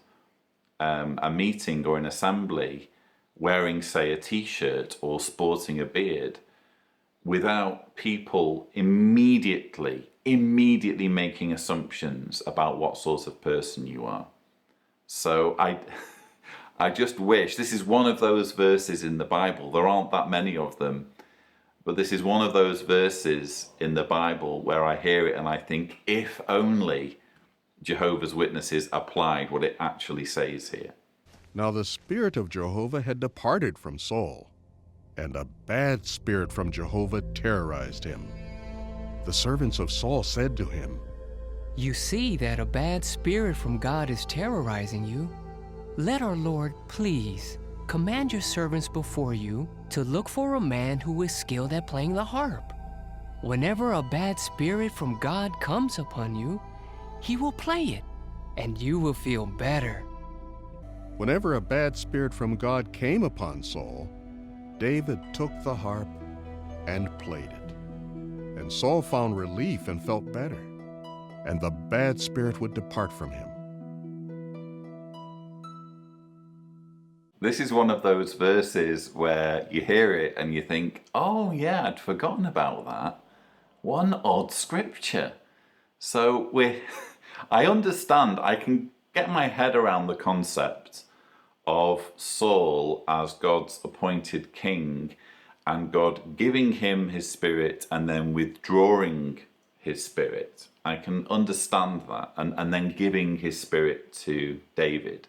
a meeting or an assembly wearing, say, a t-shirt or sporting a beard without people immediately making assumptions about what sort of person you are. So I just wish, this is one of those verses in the Bible, there aren't that many of them, but this is one of those verses in the Bible where I hear it and I think, if only Jehovah's Witnesses applied what it actually says here. Now the spirit of Jehovah had departed from Saul, and a bad spirit from Jehovah terrorized him. The servants of Saul said to him, "You see that a bad spirit from God is terrorizing you. Let our Lord please command your servants before you to look for a man who is skilled at playing the harp. Whenever a bad spirit from God comes upon you, he will play it, and you will feel better." Whenever a bad spirit from God came upon Saul, David took the harp and played it. And Saul found relief and felt better, and the bad spirit would depart from him. This is one of those verses where you hear it and you think, oh yeah, I'd forgotten about that. One odd scripture. So I understand, I can get my head around the concept of Saul as God's appointed king and God giving him his spirit and then withdrawing his spirit. I can understand that, and then giving his spirit to David.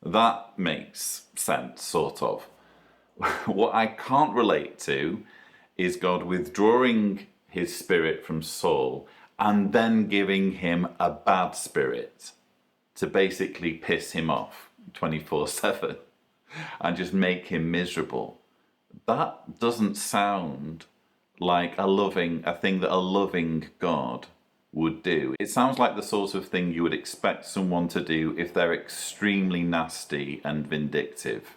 That makes sense, sort of. What I can't relate to is God withdrawing his spirit from Saul and then giving him a bad spirit to basically piss him off 24/7 and just make him miserable. That doesn't sound like a thing that a loving God would do. It sounds like the sort of thing you would expect someone to do if they're extremely nasty and vindictive.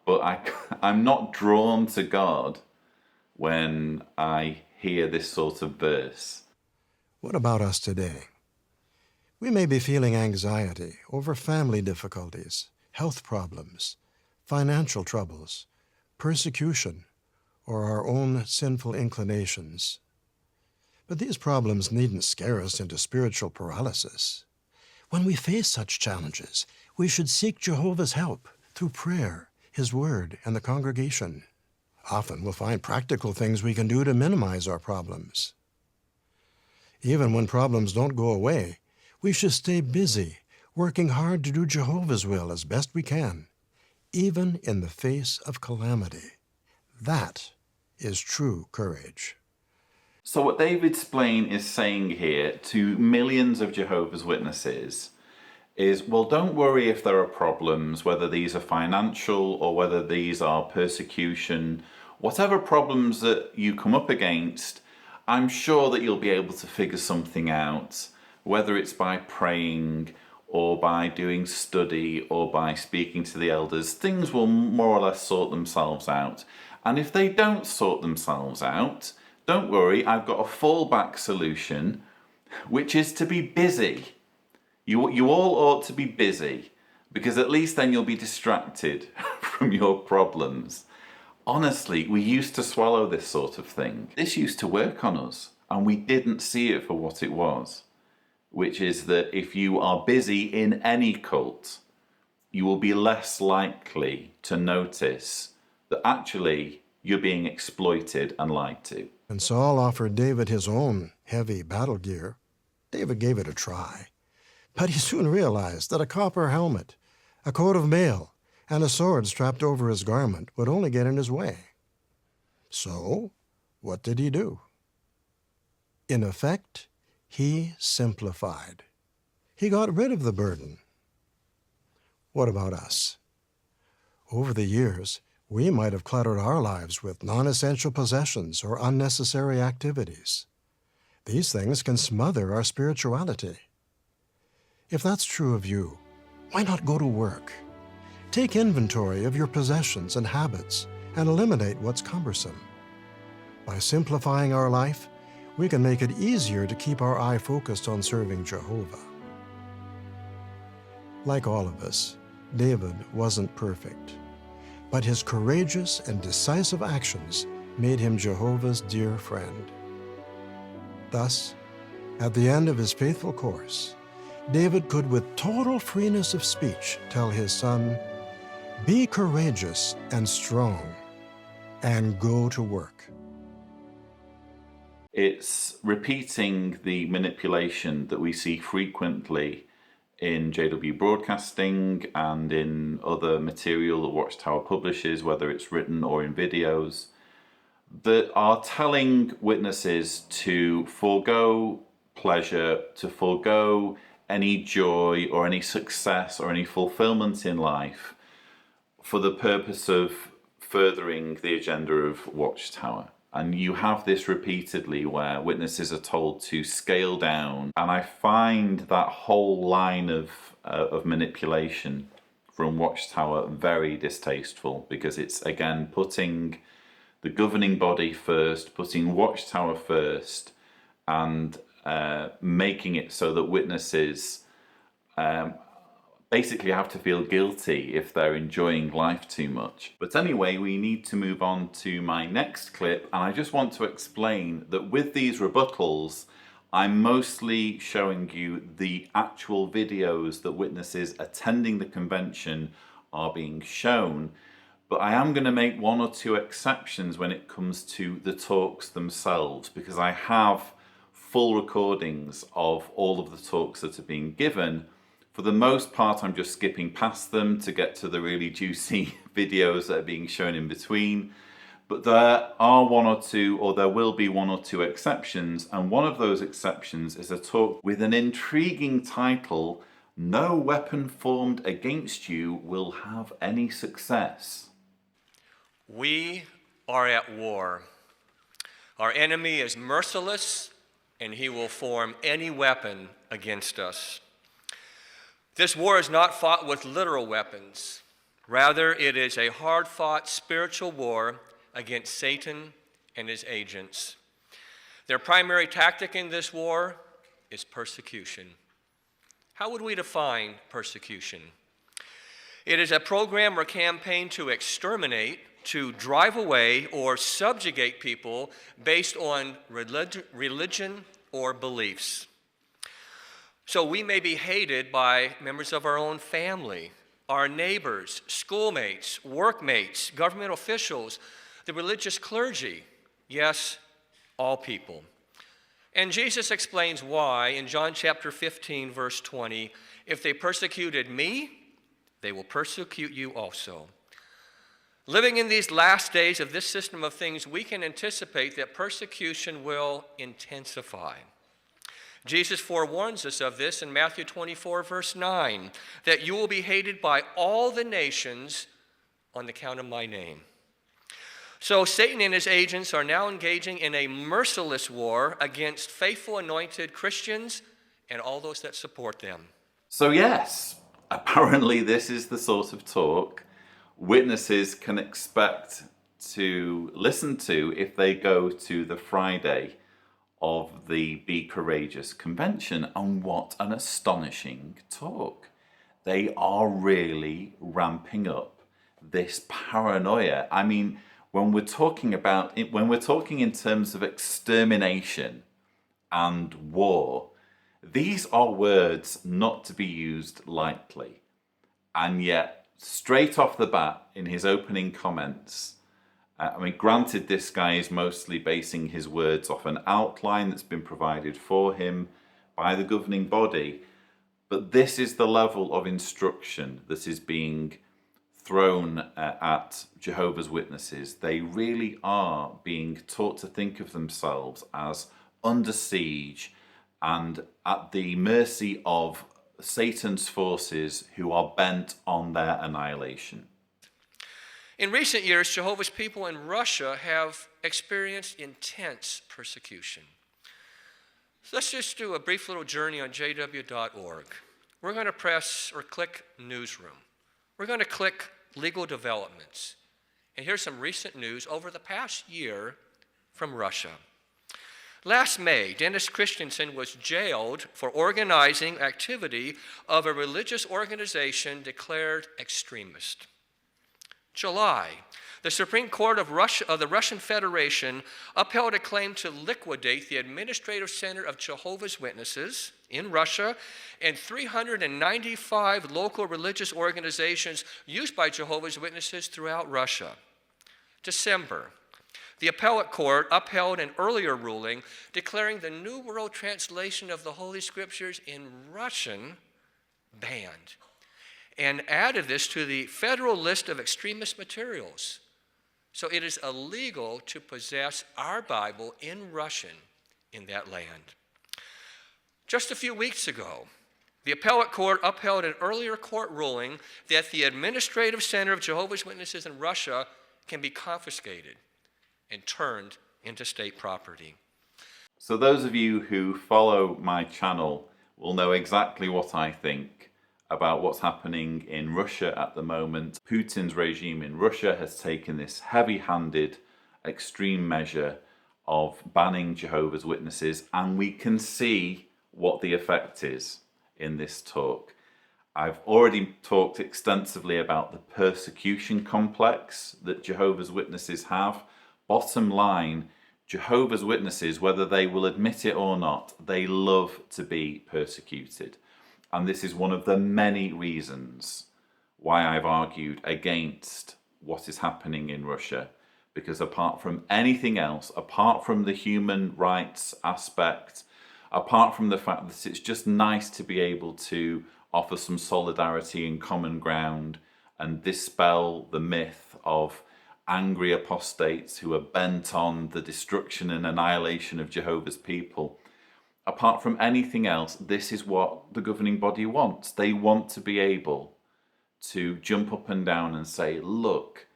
But I'm not drawn to God when I hear this sort of verse. What about us today? We may be feeling anxiety over family difficulties, health problems, financial troubles, persecution, or our own sinful inclinations. But these problems needn't scare us into spiritual paralysis. When we face such challenges, we should seek Jehovah's help through prayer, His Word, and the congregation. Often we'll find practical things we can do to minimize our problems. Even when problems don't go away, we should stay busy, working hard to do Jehovah's will as best we can, even in the face of calamity. That is true courage. So what David Splain is saying here to millions of Jehovah's Witnesses is, well, don't worry if there are problems, whether these are financial or whether these are persecution, whatever problems that you come up against, I'm sure that you'll be able to figure something out, whether it's by praying or by doing study or by speaking to the elders. Things will more or less sort themselves out. And if they don't sort themselves out, don't worry, I've got a fallback solution, which is to be busy. You all ought to be busy, because at least then you'll be distracted from your problems. Honestly, we used to swallow this sort of thing. This used to work on us, and we didn't see it for what it was, which is that if you are busy in any cult, you will be less likely to notice that actually you're being exploited and lied to. When Saul offered David his own heavy battle gear, David gave it a try. But he soon realized that a copper helmet, a coat of mail, and a sword strapped over his garment would only get in his way. So, what did he do? In effect, he simplified. He got rid of the burden. What about us? Over the years, we might have cluttered our lives with non-essential possessions or unnecessary activities. These things can smother our spirituality. If that's true of you, why not go to work? Take inventory of your possessions and habits and eliminate what's cumbersome. By simplifying our life, we can make it easier to keep our eye focused on serving Jehovah. Like all of us, David wasn't perfect, but his courageous and decisive actions made him Jehovah's dear friend. Thus, at the end of his faithful course, David could with total freeness of speech tell his son, "Be courageous and strong, and go to work." It's repeating the manipulation that we see frequently in JW Broadcasting and in other material that Watchtower publishes, whether it's written or in videos, that are telling witnesses to forego pleasure, to forego any joy or any success or any fulfillment in life for the purpose of furthering the agenda of Watchtower. And you have this repeatedly where witnesses are told to scale down. And I find that whole line of manipulation from Watchtower very distasteful, because it's, again, putting the governing body first, putting Watchtower first, and making it so that witnesses basically have to feel guilty if they're enjoying life too much. But anyway, we need to move on to my next clip, and I just want to explain that with these rebuttals, I'm mostly showing you the actual videos that witnesses attending the convention are being shown, but I am going to make one or two exceptions when it comes to the talks themselves, because I have full recordings of all of the talks that are being given. For the most part, I'm just skipping past them to get to the really juicy videos that are being shown in between. But there are one or two, or there will be one or two exceptions, and one of those exceptions is a talk with an intriguing title, "No Weapon Formed Against You Will Have Any Success." We are at war. Our enemy is merciless, and he will form any weapon against us. This war is not fought with literal weapons. Rather, it is a hard-fought spiritual war against Satan and his agents. Their primary tactic in this war is persecution. How would we define persecution? It is a program or campaign to exterminate, to drive away, or subjugate people based on religion or beliefs. So we may be hated by members of our own family, our neighbors, schoolmates, workmates, government officials, the religious clergy, yes, all people. And Jesus explains why in John chapter 15, verse 20, "If they persecuted me, they will persecute you also." Living in these last days of this system of things, we can anticipate that persecution will intensify. Jesus forewarns us of this in Matthew 24, verse 9, that you will be hated by all the nations on account of my name. So Satan and his agents are now engaging in a merciless war against faithful anointed Christians and all those that support them. So yes, apparently this is the sort of talk witnesses can expect to listen to if they go to the Friday of the Be Courageous convention. And what an astonishing talk. They are really ramping up this paranoia. I mean, when we're talking in terms of extermination and war, these are words not to be used lightly. And yet, straight off the bat, in his opening comments, I mean, granted, this guy is mostly basing his words off an outline that's been provided for him by the governing body, but this is the level of instruction that is being thrown at Jehovah's Witnesses. They really are being taught to think of themselves as under siege and at the mercy of Satan's forces who are bent on their annihilation. In recent years, Jehovah's people in Russia have experienced intense persecution. So let's just do a brief little journey on jw.org. We're going to press or click Newsroom. We're going to click Legal Developments. And here's some recent news over the past year from Russia. Last May, Dennis Christensen was jailed for organizing activity of a religious organization declared extremist. July, the Supreme Court of the Russian Federation upheld a claim to liquidate the Administrative Center of Jehovah's Witnesses in Russia and 395 local religious organizations used by Jehovah's Witnesses throughout Russia. December, the appellate court upheld an earlier ruling declaring the New World Translation of the Holy Scriptures in Russian banned, and added this to the federal list of extremist materials. So it is illegal to possess our Bible in Russian in that land. Just a few weeks ago, the appellate court upheld an earlier court ruling that the Administrative Center of Jehovah's Witnesses in Russia can be confiscated and turned into state property. So those of you who follow my channel will know exactly what I think about what's happening in Russia at the moment. Putin's regime in Russia has taken this heavy-handed, extreme measure of banning Jehovah's Witnesses, and we can see what the effect is in this talk. I've already talked extensively about the persecution complex that Jehovah's Witnesses have. Bottom line, Jehovah's Witnesses, whether they will admit it or not, they love to be persecuted. And this is one of the many reasons why I've argued against what is happening in Russia. Because apart from anything else, apart from the human rights aspect, apart from the fact that it's just nice to be able to offer some solidarity and common ground and dispel the myth of angry apostates who are bent on the destruction and annihilation of Jehovah's people, apart from anything else, this is what the governing body wants. They want to be able to jump up and down and say, look,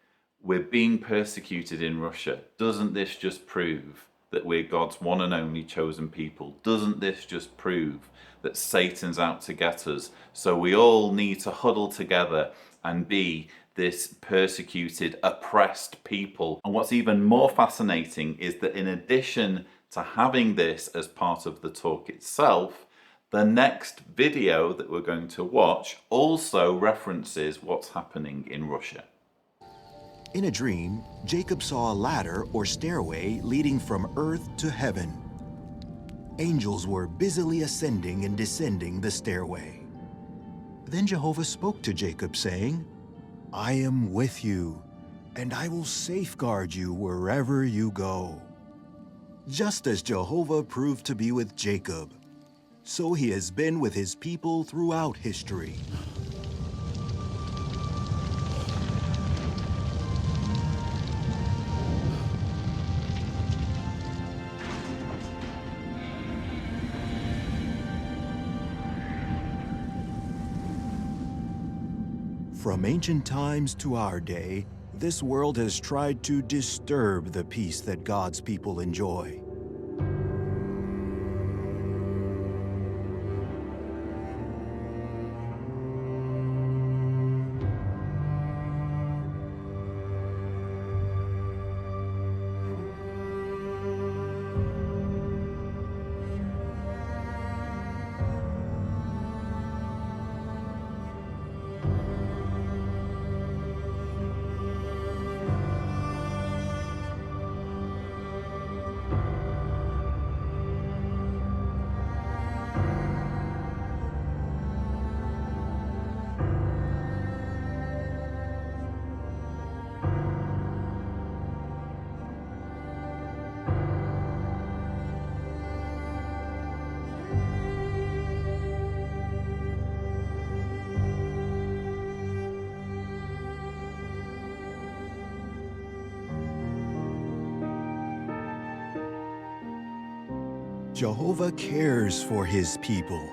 we're being persecuted in Russia. Doesn't this just prove that we're God's one and only chosen people? Doesn't this just prove that Satan's out to get us? So we all need to huddle together and be this persecuted, oppressed people. And what's even more fascinating is that in addition to having this as part of the talk itself, the next video that we're going to watch also references what's happening in Russia. In a dream, Jacob saw a ladder or stairway leading from earth to heaven. Angels were busily ascending and descending the stairway. Then Jehovah spoke to Jacob, saying, I am with you, and I will safeguard you wherever you go. Just as Jehovah proved to be with Jacob, so he has been with his people throughout history. From ancient times to our day, this world has tried to disturb the peace that God's people enjoy. Jehovah cares for his people.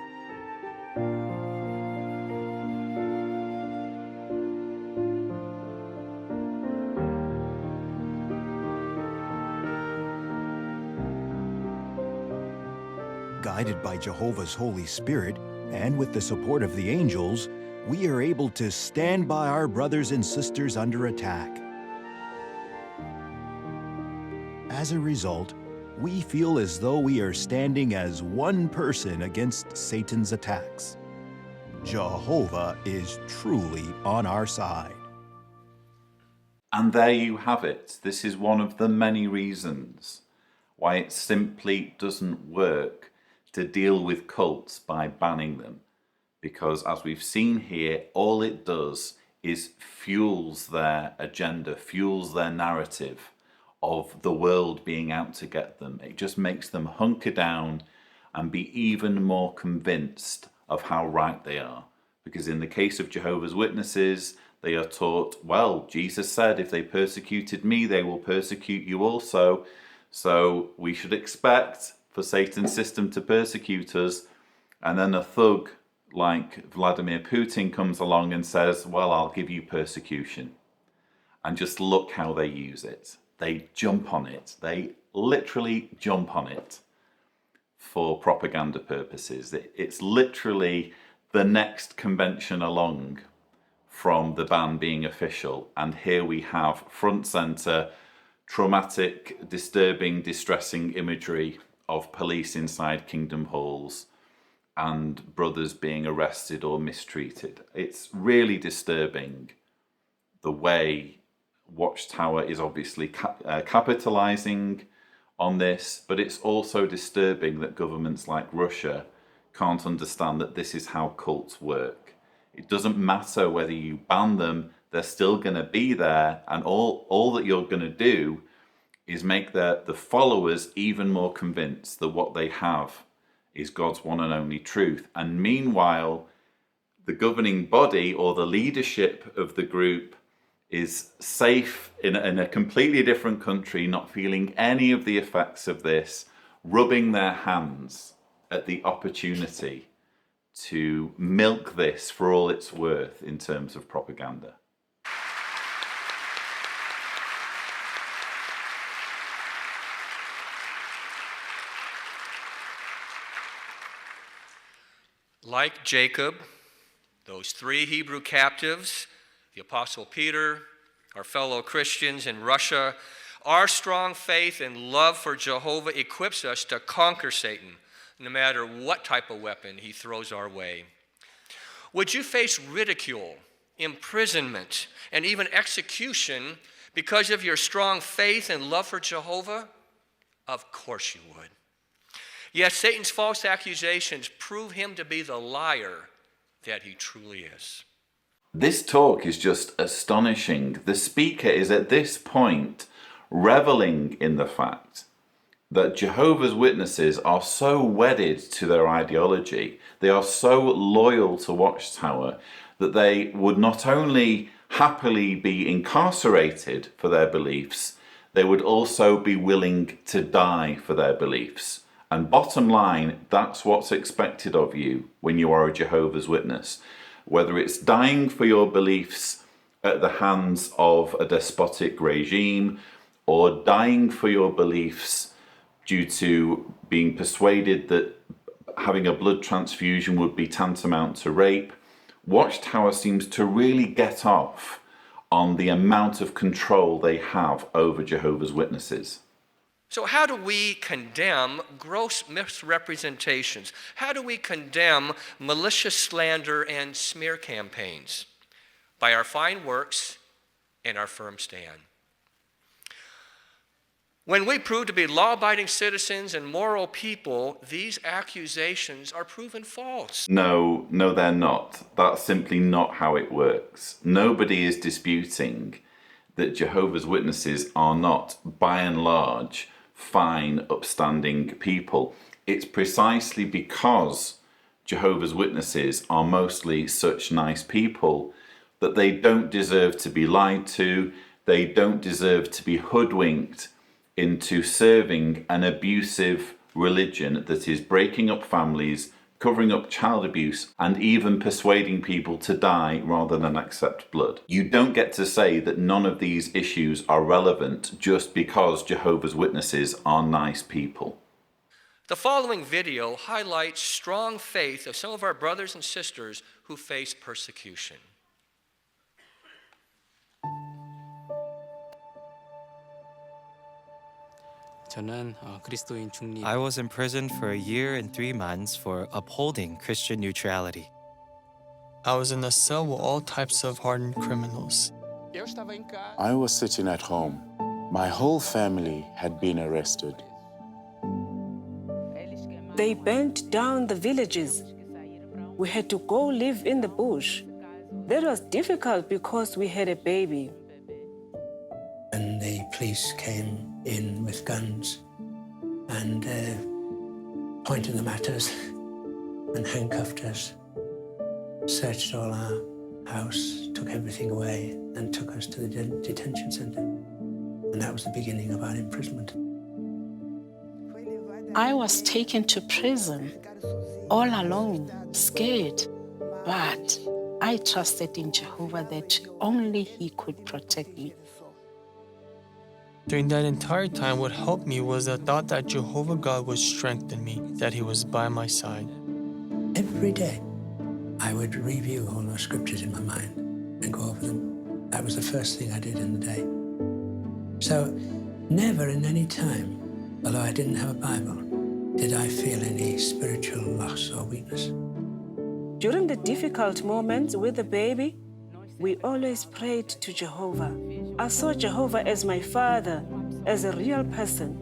Guided by Jehovah's Holy Spirit, and with the support of the angels, we are able to stand by our brothers and sisters under attack. As a result, we feel as though we are standing as one person against Satan's attacks. Jehovah is truly on our side. And there you have it. This is one of the many reasons why it simply doesn't work to deal with cults by banning them. Because as we've seen here, all it does is fuels their agenda, fuels their narrative of the world being out to get them. It just makes them hunker down and be even more convinced of how right they are. Because in the case of Jehovah's Witnesses, they are taught, well, Jesus said, if they persecuted me, they will persecute you also. So we should expect for Satan's system to persecute us. And then a thug like Vladimir Putin comes along and says, well, I'll give you persecution. And just look how they use it. They jump on it. They literally jump on it for propaganda purposes. It's literally the next convention along from the ban being official. And here we have front center traumatic, disturbing, distressing imagery of police inside kingdom halls and brothers being arrested or mistreated. It's really disturbing the way Watchtower is obviously capitalizing on this, but it's also disturbing that governments like Russia can't understand that this is how cults work. It doesn't matter whether you ban them, they're still going to be there, and all that you're going to do is make the followers even more convinced that what they have is God's one and only truth. And meanwhile, the governing body or the leadership of the group is safe in a completely different country, not feeling any of the effects of this, rubbing their hands at the opportunity to milk this for all it's worth in terms of propaganda. Like Jacob, those 3 Hebrew captives, the Apostle Peter, our fellow Christians in Russia, our strong faith and love for Jehovah equips us to conquer Satan, no matter what type of weapon he throws our way. Would you face ridicule, imprisonment, and even execution because of your strong faith and love for Jehovah? Of course you would. Yet Satan's false accusations prove him to be the liar that he truly is. This talk is just astonishing. The speaker is at this point reveling in the fact that Jehovah's Witnesses are so wedded to their ideology, they are so loyal to Watchtower, that they would not only happily be incarcerated for their beliefs, they would also be willing to die for their beliefs. And bottom line, that's what's expected of you when you are a Jehovah's Witness. Whether it's dying for your beliefs at the hands of a despotic regime, or dying for your beliefs due to being persuaded that having a blood transfusion would be tantamount to rape, Watchtower seems to really get off on the amount of control they have over Jehovah's Witnesses. So how do we condemn gross misrepresentations? How do we condemn malicious slander and smear campaigns? By our fine works and our firm stand. When we prove to be law-abiding citizens and moral people, these accusations are proven false. No, they're not. That's simply not how it works. Nobody is disputing that Jehovah's Witnesses are not, by and large, fine, upstanding people. It's precisely because Jehovah's Witnesses are mostly such nice people that they don't deserve to be lied to, they don't deserve to be hoodwinked into serving an abusive religion that is breaking up families, covering up child abuse, and even persuading people to die rather than accept blood. You don't get to say that none of these issues are relevant just because Jehovah's Witnesses are nice people. The following video highlights strong faith of some of our brothers and sisters who face persecution. I was imprisoned for a year and 3 months for upholding Christian neutrality. I was in a cell with all types of hardened criminals. I was sitting at home. My whole family had been arrested. They burnt down the villages. We had to go live in the bush. That was difficult because we had a baby. And the police came in with guns and pointed them at us and handcuffed us, searched all our house, took everything away and took us to the detention center. And that was the beginning of our imprisonment. I was taken to prison all alone, scared, but I trusted in Jehovah that only He could protect me. During that entire time, what helped me was the thought that Jehovah God would strengthen me, that He was by my side. Every day, I would review all those scriptures in my mind and go over them. That was the first thing I did in the day. So, never in any time, although I didn't have a Bible, did I feel any spiritual loss or weakness. During the difficult moments with the baby, we always prayed to Jehovah. I saw Jehovah as my father, as a real person.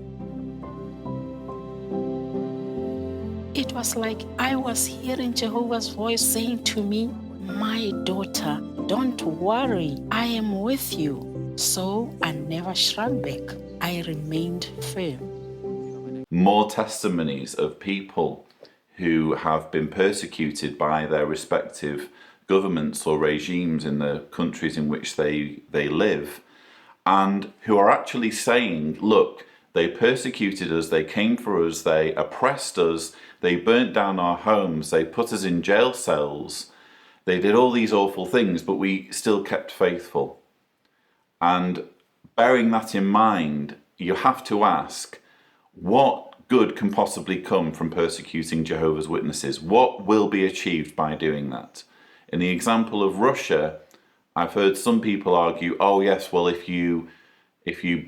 It was like I was hearing Jehovah's voice saying to me, "My daughter, don't worry, I am with you." So I never shrank back. I remained firm. More testimonies of people who have been persecuted by their respective governments or regimes in the countries in which they live, and who are actually saying, look, they persecuted us, they came for us, they oppressed us, they burnt down our homes, they put us in jail cells, they did all these awful things, but we still kept faithful. And bearing that in mind, you have to ask, what good can possibly come from persecuting Jehovah's Witnesses? What will be achieved by doing that? In the example of Russia, I've heard some people argue, oh yes, well if you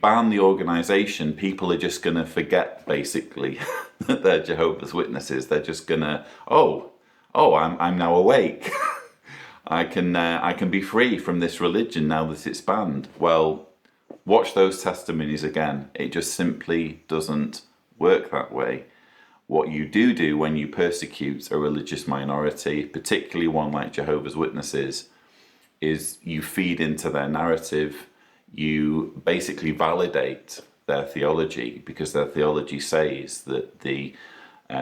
ban the organization, people are just going to forget basically that they're Jehovah's Witnesses. They're just going to, I'm now awake. I can be free from this religion now that it's banned. Well, watch those testimonies again. It just simply doesn't work that way. What you do when you persecute a religious minority, particularly one like Jehovah's Witnesses, is you feed into their narrative, you basically validate their theology, because their theology says that the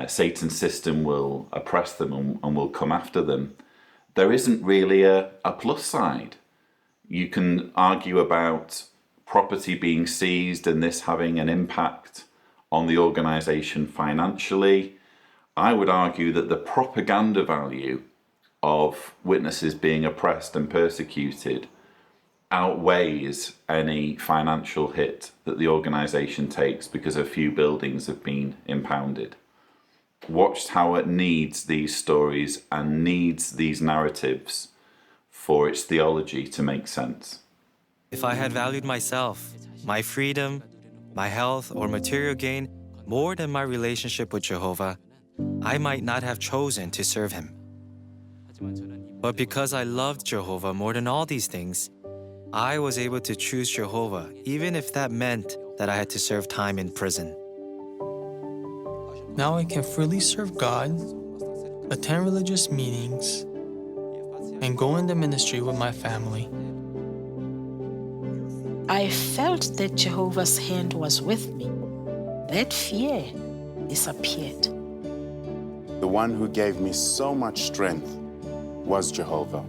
Satan system will oppress them and will come after them. There isn't really a plus side. You can argue about property being seized and this having an impact on the organization financially. I would argue that the propaganda value of witnesses being oppressed and persecuted outweighs any financial hit that the organization takes because a few buildings have been impounded. Watch how it needs these stories and needs these narratives for its theology to make sense. If I had valued myself, my freedom, my health, or material gain more than my relationship with Jehovah, I might not have chosen to serve Him. But because I loved Jehovah more than all these things, I was able to choose Jehovah, even if that meant that I had to serve time in prison. Now I can freely serve God, attend religious meetings, and go into ministry with my family. I felt that Jehovah's hand was with me. That fear disappeared. The one who gave me so much strength was Jehovah.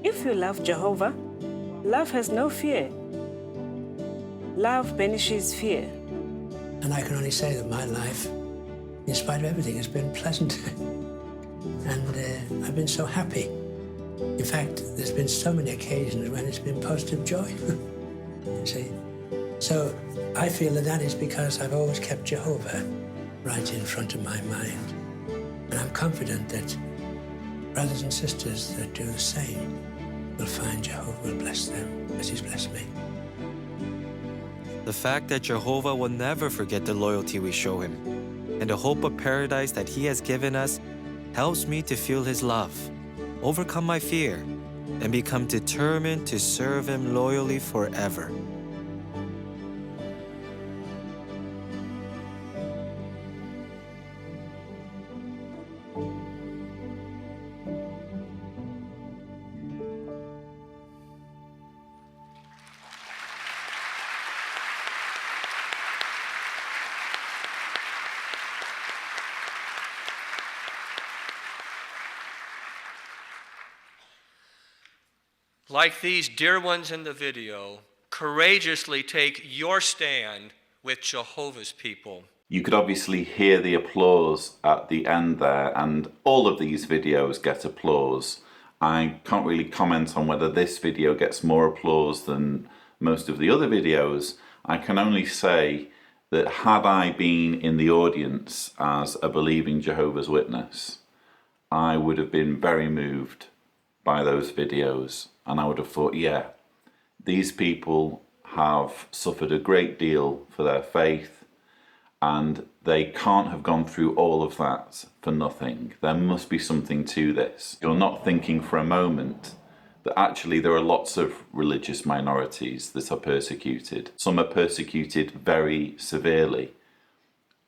If you love Jehovah, love has no fear. Love banishes fear. And I can only say that my life, in spite of everything, has been pleasant. And I've been so happy. In fact, there's been so many occasions when it's been positive joy. You see? So I feel that is because I've always kept Jehovah right in front of my mind. And I'm confident that brothers and sisters that do the same will find Jehovah will bless them as he's blessed me. The fact that Jehovah will never forget the loyalty we show him and the hope of paradise that he has given us helps me to feel his love, overcome my fear, and become determined to serve him loyally forever. Like these dear ones in the video, courageously take your stand with Jehovah's people. You could obviously hear the applause at the end there, and all of these videos get applause. I can't really comment on whether this video gets more applause than most of the other videos. I can only say that had I been in the audience as a believing Jehovah's Witness, I would have been very moved by those videos. And I would have thought, yeah, these people have suffered a great deal for their faith, and they can't have gone through all of that for nothing. There must be something to this. You're not thinking for a moment that actually there are lots of religious minorities that are persecuted. Some are persecuted very severely.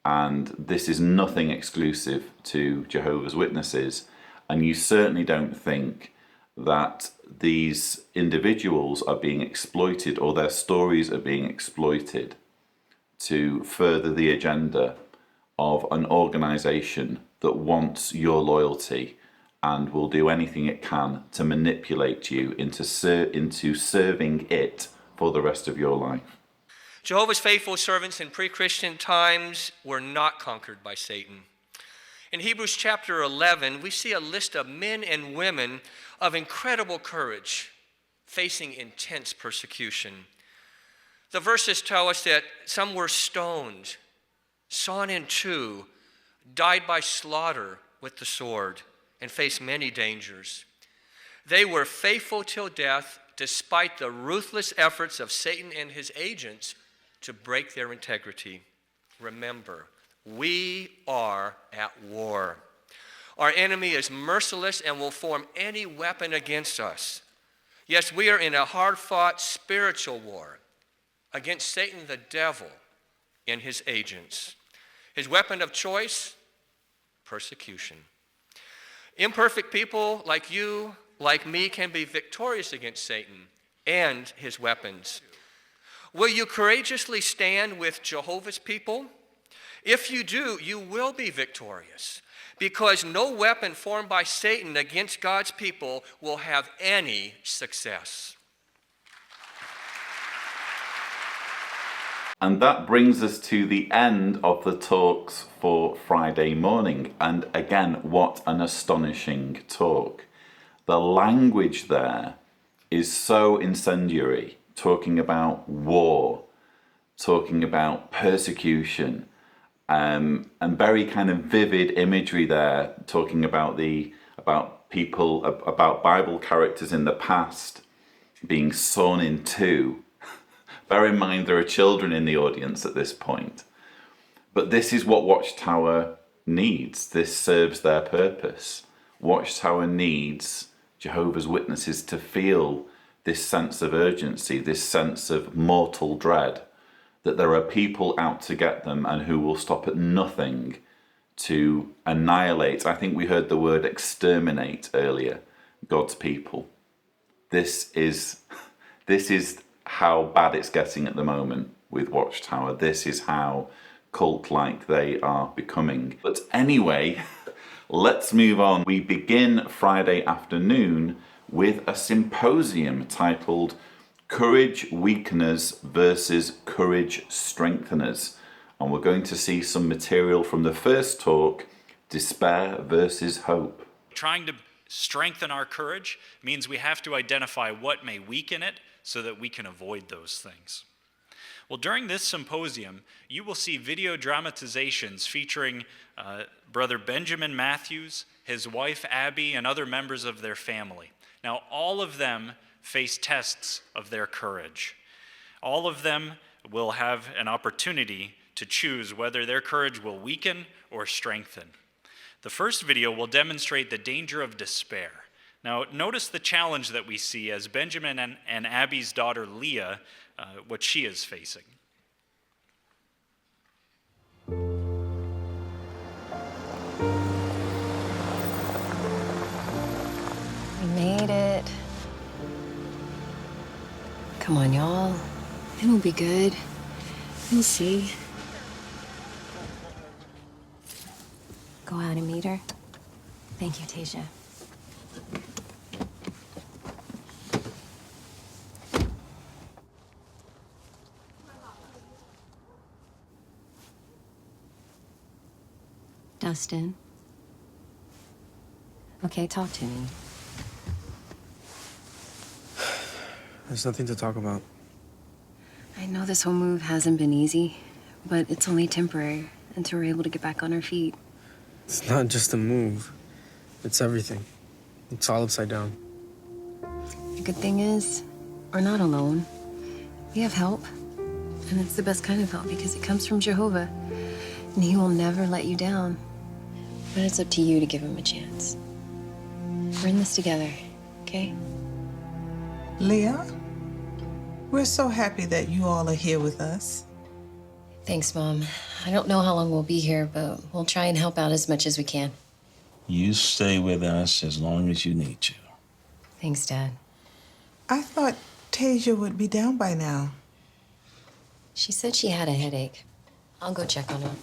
And this is nothing exclusive to Jehovah's Witnesses. And you certainly don't think that these individuals are being exploited or their stories are being exploited to further the agenda of an organization that wants your loyalty and will do anything it can to manipulate you into serving it for the rest of your life. Jehovah's faithful servants in pre-Christian times were not conquered by Satan. In Hebrews chapter 11, we see a list of men and women of incredible courage facing intense persecution. The verses tell us that some were stoned, sawn in two, died by slaughter with the sword, and faced many dangers. They were faithful till death despite the ruthless efforts of Satan and his agents to break their integrity. Remember, we are at war. Our enemy is merciless and will form any weapon against us. Yes, we are in a hard-fought spiritual war against Satan the devil and his agents. His weapon of choice, persecution. Imperfect people like you, like me, can be victorious against Satan and his weapons. Will you courageously stand with Jehovah's people? If you do, you will be victorious, because no weapon formed by Satan against God's people will have any success. And that brings us to the end of the talks for Friday morning. And again, what an astonishing talk. The language there is so incendiary, talking about war, talking about persecution, and very kind of vivid imagery there, talking about people, about Bible characters in the past being sawn in two. Bear in mind there are children in the audience at this point. But this is what Watchtower needs. This serves their purpose. Watchtower needs Jehovah's Witnesses to feel this sense of urgency, this sense of mortal dread, that there are people out to get them and who will stop at nothing to annihilate. I think we heard the word exterminate earlier, God's people. This is how bad it's getting at the moment with Watchtower. This is how cult-like they are becoming. But anyway, let's move on. We begin Friday afternoon with a symposium titled Courage Weakeners versus Courage Strengtheners. and we're going to see some material from the first talk, Despair versus Hope. Trying to strengthen our courage means we have to identify what may weaken it so that we can avoid those things. Well, during this symposium, you will see video dramatizations featuring Brother Benjamin Matthews, his wife Abby, and other members of their family. Now, all of them face tests of their courage. All of them will have an opportunity to choose whether their courage will weaken or strengthen. The first video will demonstrate the danger of despair. Now, notice the challenge that we see as Benjamin and Abby's daughter Leah, what she is facing. We made it. Come on, y'all. It'll be good. You'll see. Go out and meet her. Thank you, Tasia. Dustin. Okay, talk to me. There's nothing to talk about. I know this whole move hasn't been easy, but it's only temporary until we're able to get back on our feet. It's not just a move. It's everything. It's all upside down. The good thing is, we're not alone. We have help. And it's the best kind of help because it comes from Jehovah. And he will never let you down. But it's up to you to give him a chance. We're in this together, okay? Leah, we're so happy that you all are here with us. Thanks, Mom. I don't know how long we'll be here, but we'll try and help out as much as we can. You stay with us as long as you need to. Thanks, Dad. I thought Tasia would be down by now. She said she had a headache. I'll go check on her.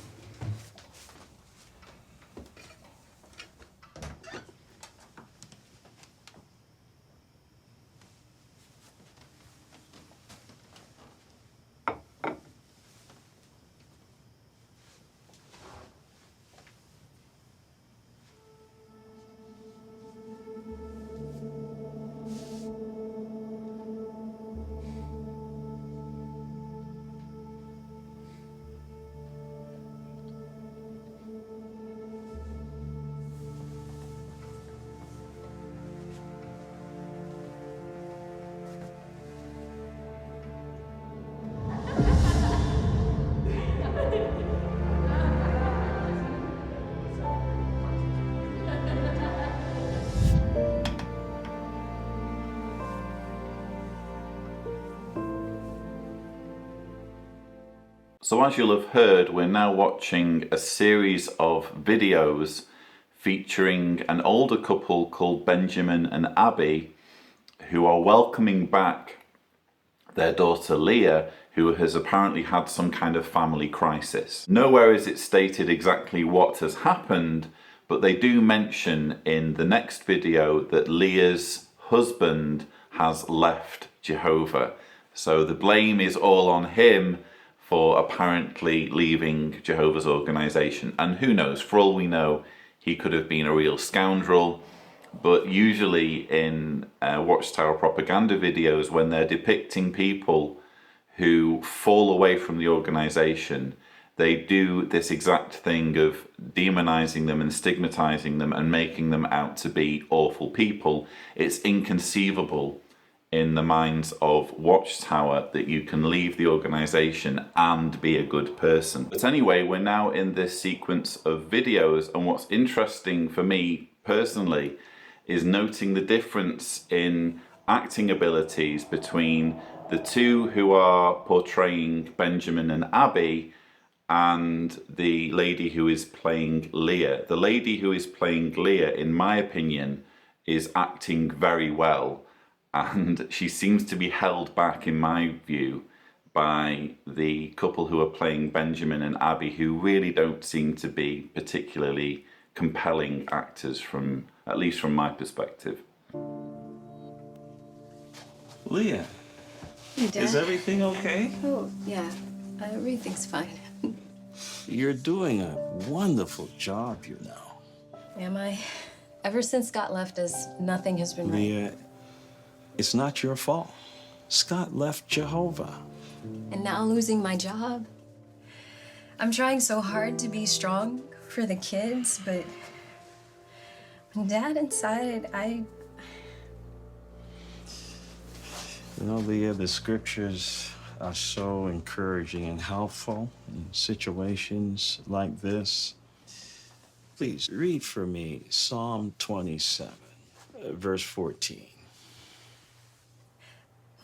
So as you'll have heard, we're now watching a series of videos featuring an older couple called Benjamin and Abby, who are welcoming back their daughter Leah, who has apparently had some kind of family crisis. Nowhere is it stated exactly what has happened, but they do mention in the next video that Leah's husband has left Jehovah. So the blame is all on him for apparently leaving Jehovah's organization. And who knows, for all we know, he could have been a real scoundrel. But usually in Watchtower propaganda videos, when they're depicting people who fall away from the organization, they do this exact thing of demonizing them and stigmatizing them and making them out to be awful people. It's inconceivable in the minds of Watchtower that you can leave the organization and be a good person. But anyway, we're now in this sequence of videos, and what's interesting for me personally is noting the difference in acting abilities between the two who are portraying Benjamin and Abby and the lady who is playing Leah. The lady who is playing Leah, in my opinion, is acting very well, and she seems to be held back, in my view, by the couple who are playing Benjamin and Abby, who really don't seem to be particularly compelling actors, from at least from my perspective. Leah, Hey, Dad. is everything okay? Oh, yeah. Everything's fine. You're doing a wonderful job, you know. Am I? Ever since Scott left us, nothing has been right. Leah, it's not your fault. Scott left Jehovah. And now losing my job. I'm trying so hard to be strong for the kids, but when Dad decided, You know, Leah, the scriptures are so encouraging and helpful in situations like this. Please read for me Psalm 27, verse 14.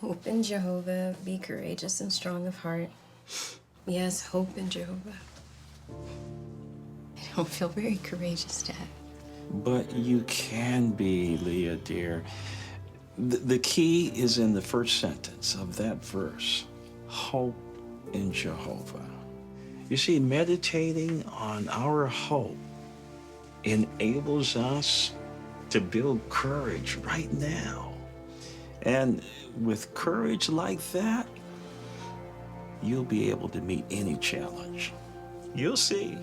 Hope in Jehovah, be courageous and strong of heart. Yes, hope in Jehovah. I don't feel very courageous, Dad. But you can be, Leah, dear. The key is in the first sentence of that verse. Hope in Jehovah. You see, meditating on our hope enables us to build courage right now. And with courage like that, you'll be able to meet any challenge. You'll see.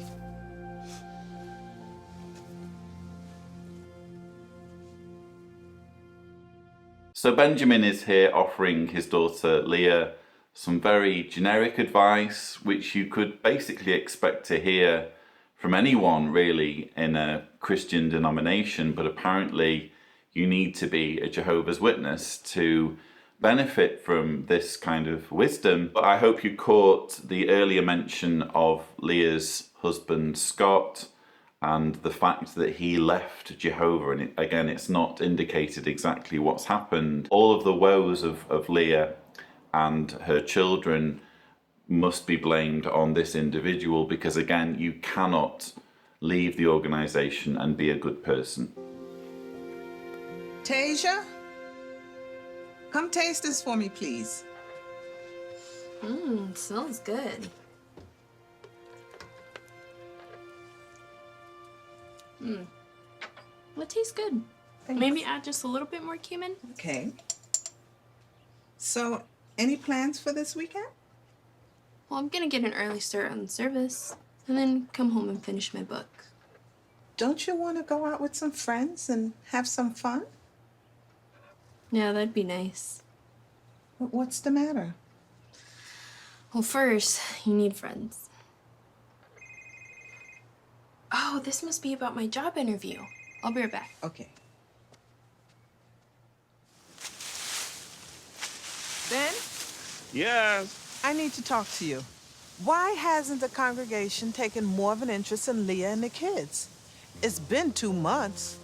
So Benjamin is here offering his daughter Leah some very generic advice, which you could basically expect to hear from anyone really in a Christian denomination, but apparently you need to be a Jehovah's Witness to benefit from this kind of wisdom. But I hope you caught the earlier mention of Leah's husband Scott and the fact that he left Jehovah. And again, it's not indicated exactly what's happened. All of the woes of Leah and her children must be blamed on this individual, because again, you cannot leave the organization and be a good person. Tasia, come taste this for me, please. Smells good. Well, it tastes good. Thanks. Maybe add just a little bit more cumin. Okay. So, any plans for this weekend? Well, I'm gonna get an early start on the service and then come home and finish my book. Don't you want to go out with some friends and have some fun? Yeah, that'd be nice. What's the matter? Well, first, you need friends. Oh, this must be about my job interview. I'll be right back. Okay. Ben? Yes? I need to talk to you. Why hasn't the congregation taken more of an interest in Leah and the kids? It's been 2 months.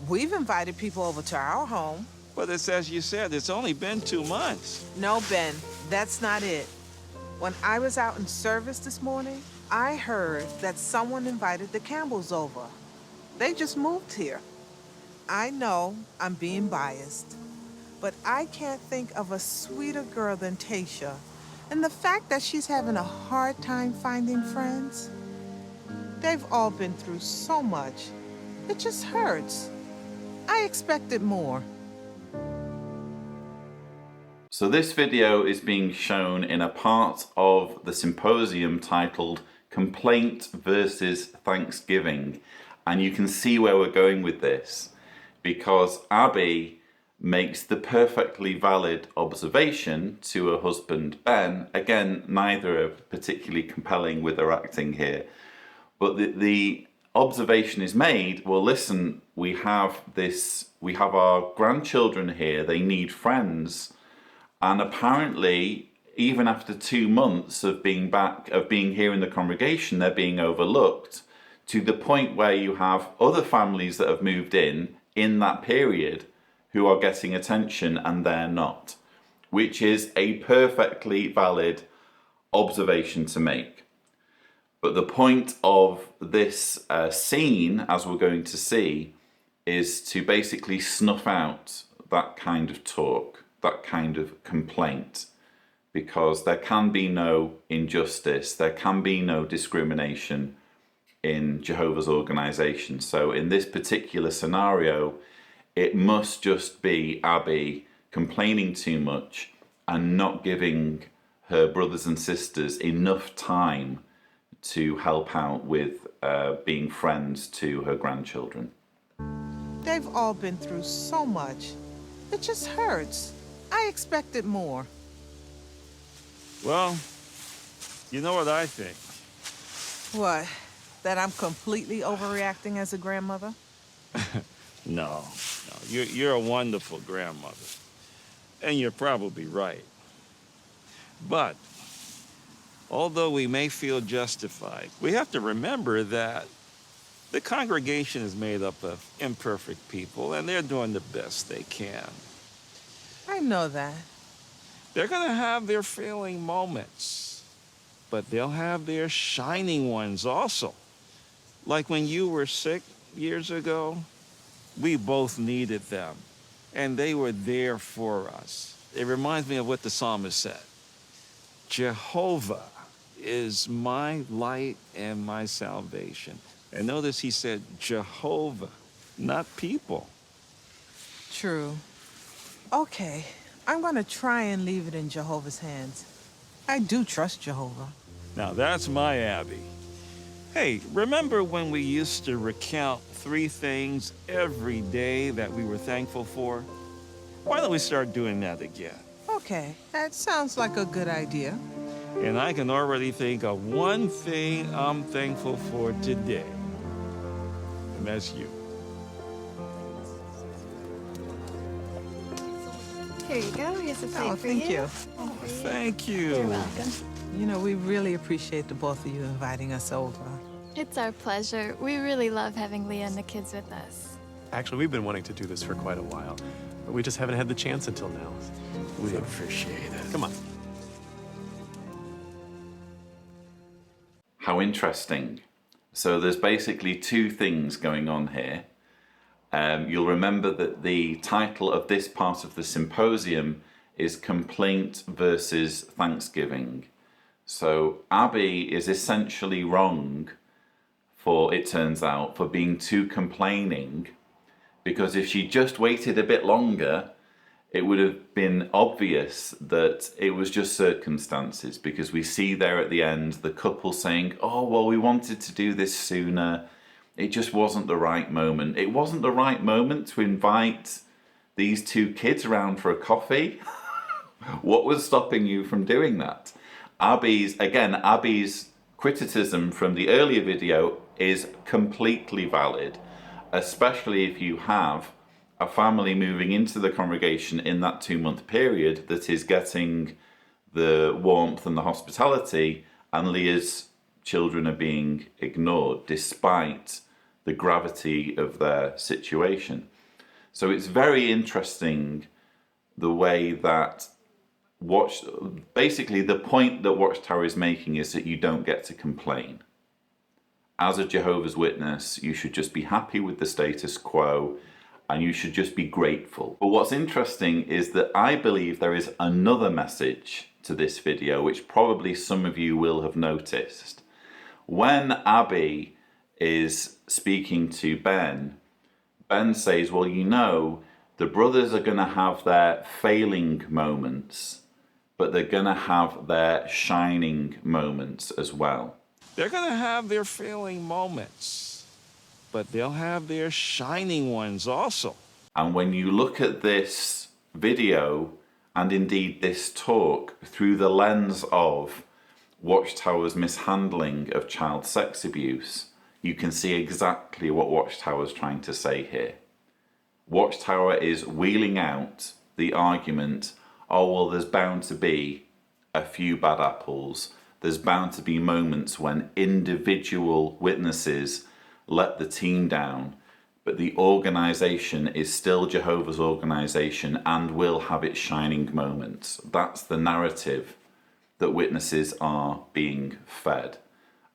We've invited people over to our home. But it's as you said, it's only been 2 months. No, Ben, that's not it. When I was out in service this morning, I heard that someone invited the Campbells over. They just moved here. I know I'm being biased, but I can't think of a sweeter girl than Tasia. And the fact that she's having a hard time finding friends, they've all been through so much. It just hurts. I expected more. So this video is being shown in a part of the symposium titled Complaint versus Thanksgiving. And you can see where we're going with this, because Abby makes the perfectly valid observation to her husband Ben. Again, neither are particularly compelling with their acting here, but the observation is made, well listen, we have our grandchildren here, they need friends, and apparently even after 2 months of being here in the congregation, they're being overlooked, to the point where you have other families that have moved in that period who are getting attention and they're not, which is a perfectly valid observation to make. But the point of this scene, as we're going to see, is to basically snuff out that kind of talk, that kind of complaint, because there can be no injustice, there can be no discrimination in Jehovah's organization. So in this particular scenario, it must just be Abby complaining too much and not giving her brothers and sisters enough time to help out with being friends to her grandchildren. They've all been through so much. It just hurts. I expected more. Well, you know what I think? What? That I'm completely overreacting as a grandmother? No. You're a wonderful grandmother. And you're probably right. But, although we may feel justified, we have to remember that the congregation is made up of imperfect people, and they're doing the best they can. I know that. They're gonna have their failing moments, but they'll have their shining ones also. Like when you were sick years ago, we both needed them, and they were there for us. It reminds me of what the psalmist said. Jehovah is my light and my salvation. And notice he said Jehovah, not people. True. Okay, I'm gonna try and leave it in Jehovah's hands. I do trust Jehovah. Now that's my Abby. Hey, remember when we used to recount 3 things every day that we were thankful for? Why don't we start doing that again? Okay, that sounds like a good idea. And I can already think of one thing I'm thankful for today. And that's you. Here you go. Here's a plate for thank you. Thank you. You're welcome. You know, we really appreciate the both of you inviting us over. It's our pleasure. We really love having Leah and the kids with us. Actually, we've been wanting to do this for quite a while, but we just haven't had the chance until now. We appreciate it. Come on. How interesting. So there's basically 2 things going on here. You'll remember that the title of this part of the symposium is Complaint versus Thanksgiving. So Abby is essentially wrong, for it turns out, for being too complaining, because if she just waited a bit longer, it would have been obvious that it was just circumstances, because we see there at the end the couple saying, oh, well, we wanted to do this sooner. It just wasn't the right moment. It wasn't the right moment to invite these 2 kids around for a coffee. What was stopping you from doing that? Abby's criticism from the earlier video is completely valid, especially if you have a family moving into the congregation in that 2-month period that is getting the warmth and the hospitality, and Leah's children are being ignored despite the gravity of their situation. So it's very interesting the way that basically the point that Watchtower is making is that you don't get to complain. As a Jehovah's Witness, you should just be happy with the status quo, and you should just be grateful. But what's interesting is that I believe there is another message to this video, which probably some of you will have noticed. When Abby is speaking to Ben, Ben says, well, you know, the brothers are going to have their failing moments, but they're going to have their shining moments as well. They're going to have their failing moments, but they'll have their shining ones also. And when you look at this video, and indeed this talk, through the lens of Watchtower's mishandling of child sex abuse, you can see exactly what Watchtower's trying to say here. Watchtower is wheeling out the argument, oh, well, there's bound to be a few bad apples. There's bound to be moments when individual witnesses let the team down, but the organization is still Jehovah's organization and will have its shining moments. That's the narrative that witnesses are being fed.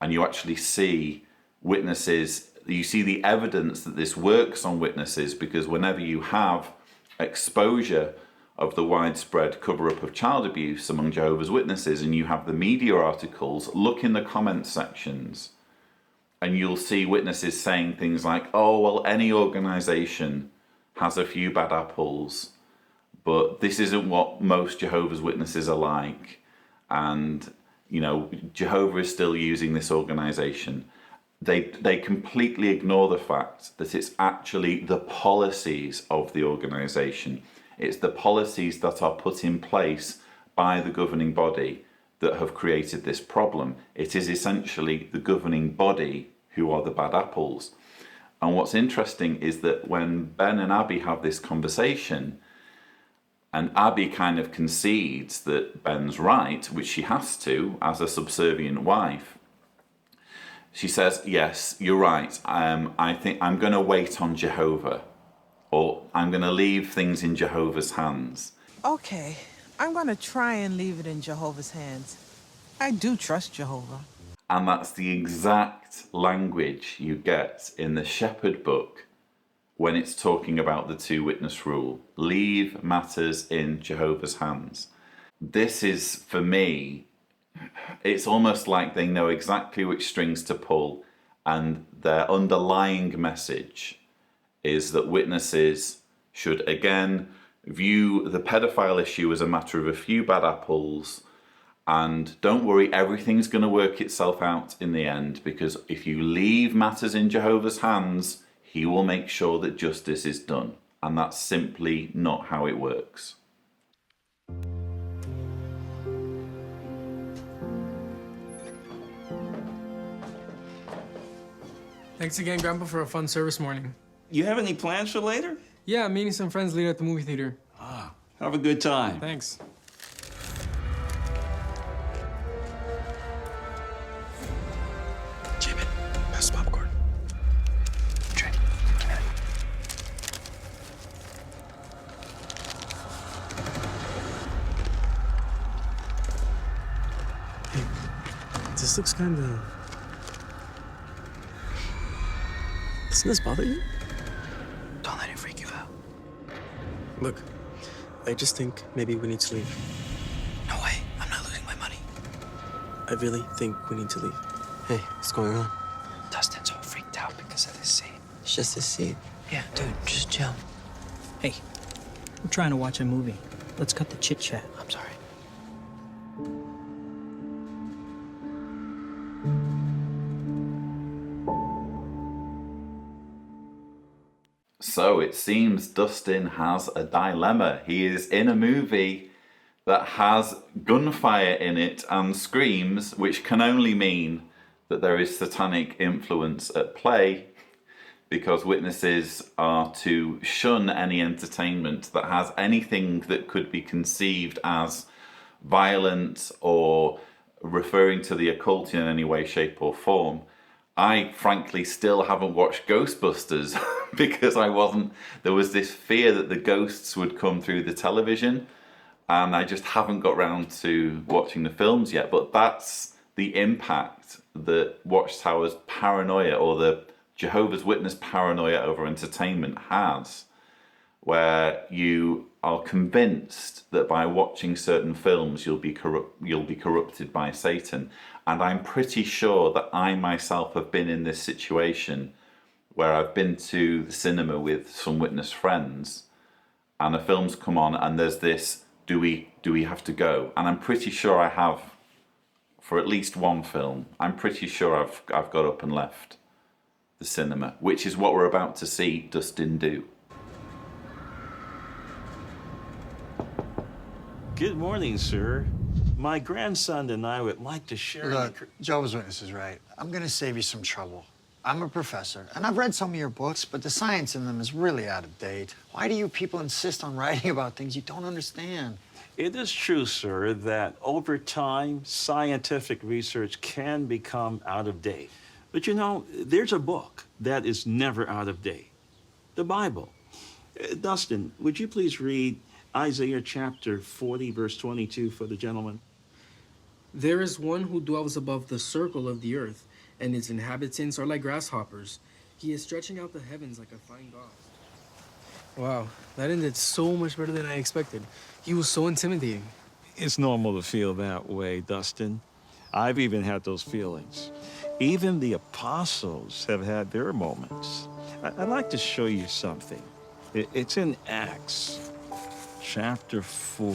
And you actually see witnesses, you see the evidence that this works on witnesses, because whenever you have exposure of the widespread cover-up of child abuse among Jehovah's Witnesses and you have the media articles, look in the comment sections and you'll see witnesses saying things like, oh, well, any organization has a few bad apples, but this isn't what most Jehovah's Witnesses are like. And you know, Jehovah is still using this organization. They completely ignore the fact that it's actually the policies of the organization. It's the policies that are put in place by the governing body that have created this problem. It is essentially the governing body who are the bad apples. And what's interesting is that when Ben and Abby have this conversation, and Abby kind of concedes that Ben's right, which she has to as a subservient wife, she says, yes, you're right. I think I'm going to wait on Jehovah, or I'm going to leave things in Jehovah's hands. Okay, I'm going to try and leave it in Jehovah's hands. I do trust Jehovah. And that's the exact language you get in the Shepherd book when it's talking about the two-witness rule. Leave matters in Jehovah's hands. This is, for me, it's almost like they know exactly which strings to pull, and their underlying message is that witnesses should, again, view the pedophile issue as a matter of a few bad apples, and don't worry, everything's going to work itself out in the end, because if you leave matters in Jehovah's hands, he will make sure that justice is done. And that's simply not how it works. Thanks again, Grandpa, for a fun service morning. You have any plans for later? Yeah, I'm meeting some friends later at the movie theater. Ah, have a good time. Thanks. Jimmy, pass the popcorn. Trey, come here. Hey, this looks kinda... Doesn't this bother you? Don't let it freak you out. Look, I just think maybe we need to leave. No way, I'm not losing my money. I really think we need to leave. Hey, what's going on? Dustin's all freaked out because of this scene. It's just this seat. Yeah, dude, just chill. Hey, we're trying to watch a movie. Let's cut the chit-chat. I'm sorry. So it seems Dustin has a dilemma. He is in a movie that has gunfire in it and screams, which can only mean that there is satanic influence at play, because witnesses are to shun any entertainment that has anything that could be conceived as violent or referring to the occult in any way, shape or form. I frankly still haven't watched Ghostbusters because there was this fear that the ghosts would come through the television, and I just haven't got round to watching the films yet. But that's the impact that Watchtower's paranoia, or the Jehovah's Witness paranoia over entertainment has, where you are convinced that by watching certain films you'll be corrupted by Satan. And I'm pretty sure that I myself have been in this situation where I've been to the cinema with some witness friends, and a film's come on and there's this, do we have to go? And I'm pretty sure I have for at least one film. I'm pretty sure I've got up and left the cinema, which is what we're about to see Dustin do. Good morning, sir. My grandson and I would like to share... Look, Jehovah's Witness is right. I'm gonna save you some trouble. I'm a professor, and I've read some of your books, but the science in them is really out of date. Why do you people insist on writing about things you don't understand? It is true, sir, that over time, scientific research can become out of date. But you know, there's a book that is never out of date. The Bible. Dustin, would you please read Isaiah chapter 40, verse 22 for the gentleman? There is one who dwells above the circle of the earth, and its inhabitants are like grasshoppers. He is stretching out the heavens like a fine gauze. Wow, that ended so much better than I expected. He was so intimidating. It's normal to feel that way, Dustin. I've even had those feelings. Even the apostles have had their moments. I'd like to show you something. It's in Acts chapter 4.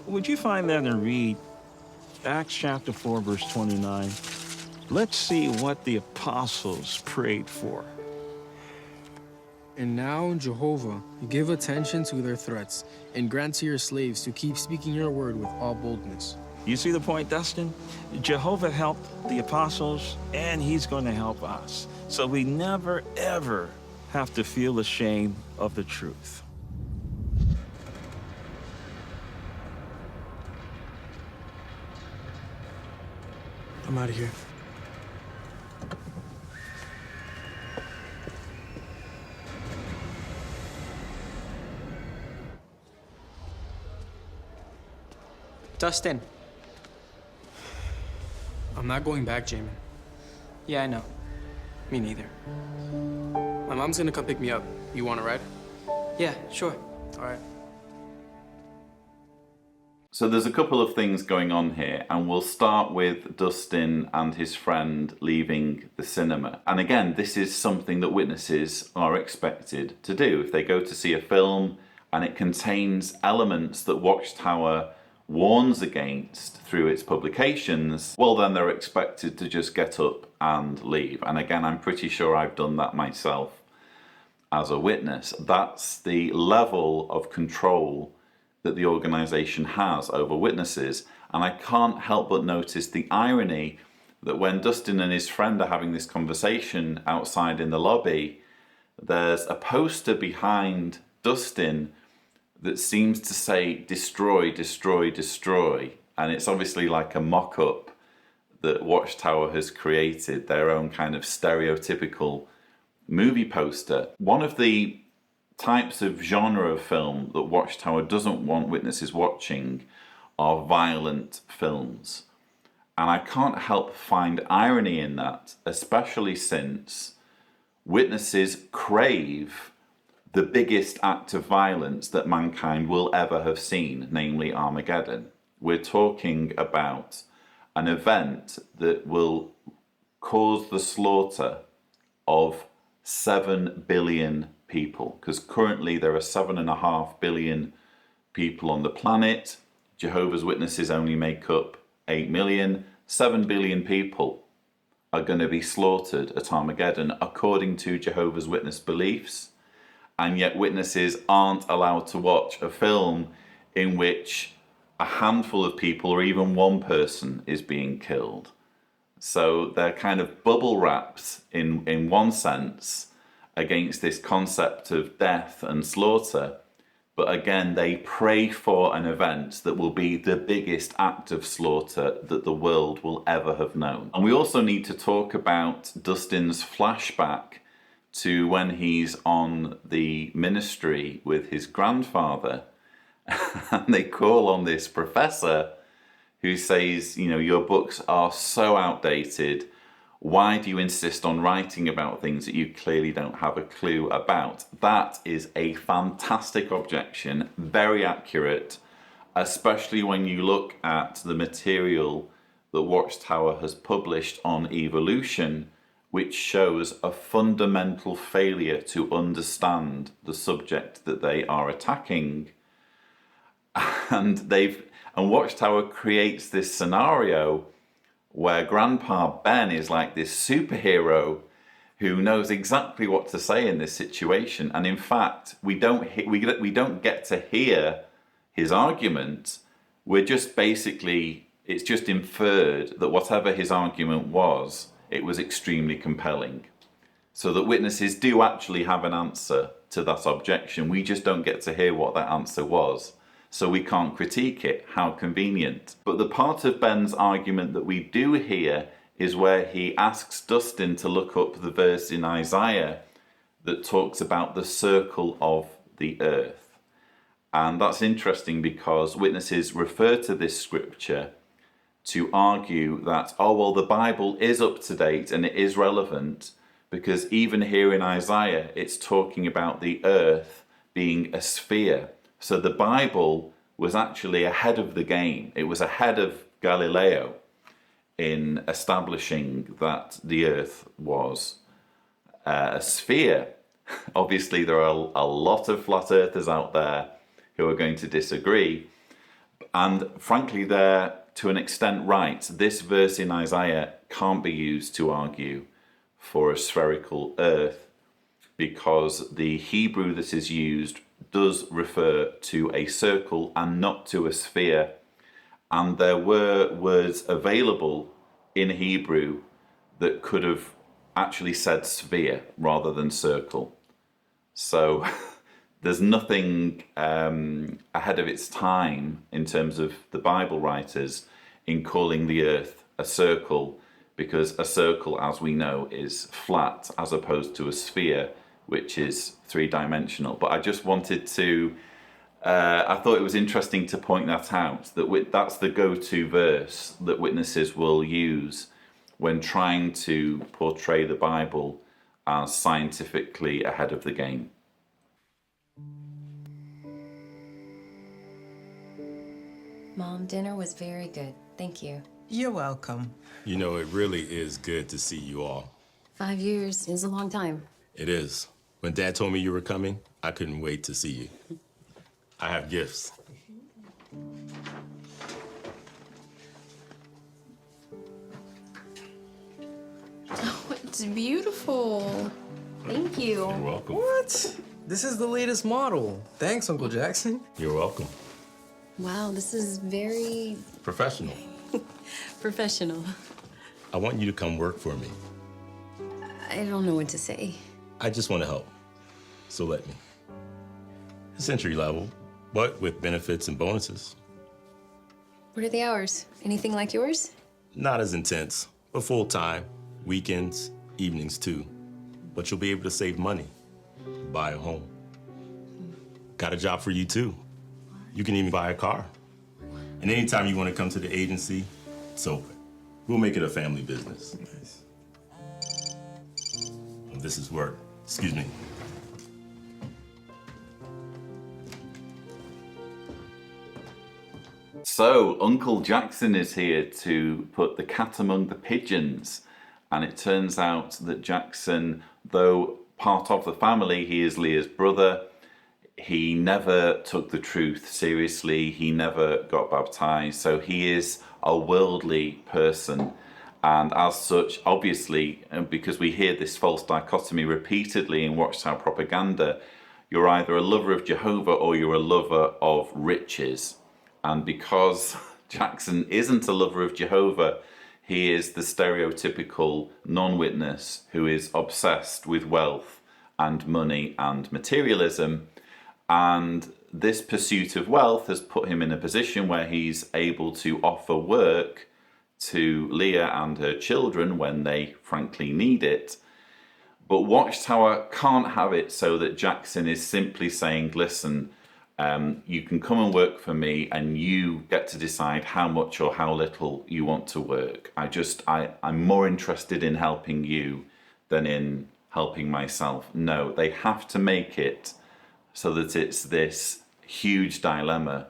Would you find that and read Acts chapter 4, verse 29. Let's see what the apostles prayed for. And now, Jehovah, give attention to their threats, and grant to your slaves to keep speaking your word with all boldness. You see the point, Dustin? Jehovah helped the apostles, and he's going to help us. So we never, ever have to feel ashamed of the truth. I'm out of here. Dustin. I'm not going back, Jamin. Yeah, I know. Me neither. My mom's gonna come pick me up. You want to ride? Yeah, sure. All right. So there's a couple of things going on here, and we'll start with Dustin and his friend leaving the cinema. And again, this is something that witnesses are expected to do. If they go to see a film and it contains elements that Watchtower warns against through its publications, well, then they're expected to just get up and leave. And again, I'm pretty sure I've done that myself as a witness. That's the level of control that the organization has over witnesses. And I can't help but notice the irony that when Dustin and his friend are having this conversation outside in the lobby, there's a poster behind Dustin that seems to say, destroy, destroy, destroy. And it's obviously like a mock-up that Watchtower has created, their own kind of stereotypical movie poster. One of the types of genre of film that Watchtower doesn't want witnesses watching are violent films. And I can't help find irony in that, especially since witnesses crave the biggest act of violence that mankind will ever have seen, namely Armageddon. We're talking about an event that will cause the slaughter of 7 billion people, because currently there are 7.5 billion people on the planet. Jehovah's Witnesses only make up 8 million. 7 billion people are going to be slaughtered at Armageddon according to Jehovah's Witness beliefs, and yet witnesses aren't allowed to watch a film in which a handful of people or even one person is being killed. So they're kind of bubble wrapped in one sense against this concept of death and slaughter. But again, they pray for an event that will be the biggest act of slaughter that the world will ever have known. And we also need to talk about Dustin's flashback to when he's on the ministry with his grandfather. And they call on this professor who says, you know, your books are so outdated. Why do you insist on writing about things that you clearly don't have a clue about? That is a fantastic objection, very accurate, especially when you look at the material that Watchtower has published on evolution, which shows a fundamental failure to understand the subject that they are attacking. And Watchtower creates this scenario where Grandpa Ben is like this superhero who knows exactly what to say in this situation. And in fact, we don't get to hear his argument. We're just basically, it's just inferred that whatever his argument was, it was extremely compelling. So that witnesses do actually have an answer to that objection. We just don't get to hear what that answer was. So we can't critique it. How convenient. But the part of Ben's argument that we do hear is where he asks Dustin to look up the verse in Isaiah that talks about the circle of the earth. And that's interesting because witnesses refer to this scripture to argue that, oh, well, the Bible is up to date and it is relevant because even here in Isaiah, it's talking about the earth being a sphere. So the Bible was actually ahead of the game. It was ahead of Galileo in establishing that the earth was a sphere. Obviously, there are a lot of flat earthers out there who are going to disagree. And frankly, they're to an extent right. This verse in Isaiah can't be used to argue for a spherical earth, because the Hebrew that is used does refer to a circle and not to a sphere. And there were words available in Hebrew that could have actually said sphere rather than circle. So there's nothing ahead of its time in terms of the Bible writers in calling the earth a circle, because a circle, as we know, is flat as opposed to a sphere, which is three-dimensional. But I just wanted to, I thought it was interesting to point that out, that that's the go-to verse that witnesses will use when trying to portray the Bible as scientifically ahead of the game. Mom, dinner was very good. Thank you. You're welcome. You know, it really is good to see you all. 5 years is a long time. It is. When Dad told me you were coming, I couldn't wait to see you. I have gifts. Oh, it's beautiful. Thank you. You're welcome. What? This is the latest model. Thanks, Uncle Jackson. You're welcome. Wow, this is very Professional. professional. I want you to come work for me. I don't know what to say. I just want to help. So let me. It's entry level, but with benefits and bonuses. What are the hours? Anything like yours? Not as intense, but full time, weekends, evenings too. But you'll be able to save money, buy a home. Got a job for you too. You can even buy a car. And anytime you want to come to the agency, it's open. We'll make it a family business. Nice. Well, this is work. Excuse me. So, Uncle Jackson is here to put the cat among the pigeons. And it turns out that Jackson, though part of the family, he is Leah's brother. He never took the truth seriously. He never got baptized. So he is a worldly person. And as such, obviously, because we hear this false dichotomy repeatedly in Watchtower propaganda, you're either a lover of Jehovah or you're a lover of riches. And because Jackson isn't a lover of Jehovah, he is the stereotypical non-witness who is obsessed with wealth and money and materialism. And this pursuit of wealth has put him in a position where he's able to offer work to Leah and her children when they frankly need it. But Watchtower can't have it so that Jackson is simply saying, listen, you can come and work for me and you get to decide how much or how little you want to work. I'm more interested in helping you than in helping myself. No, they have to make it so that it's this huge dilemma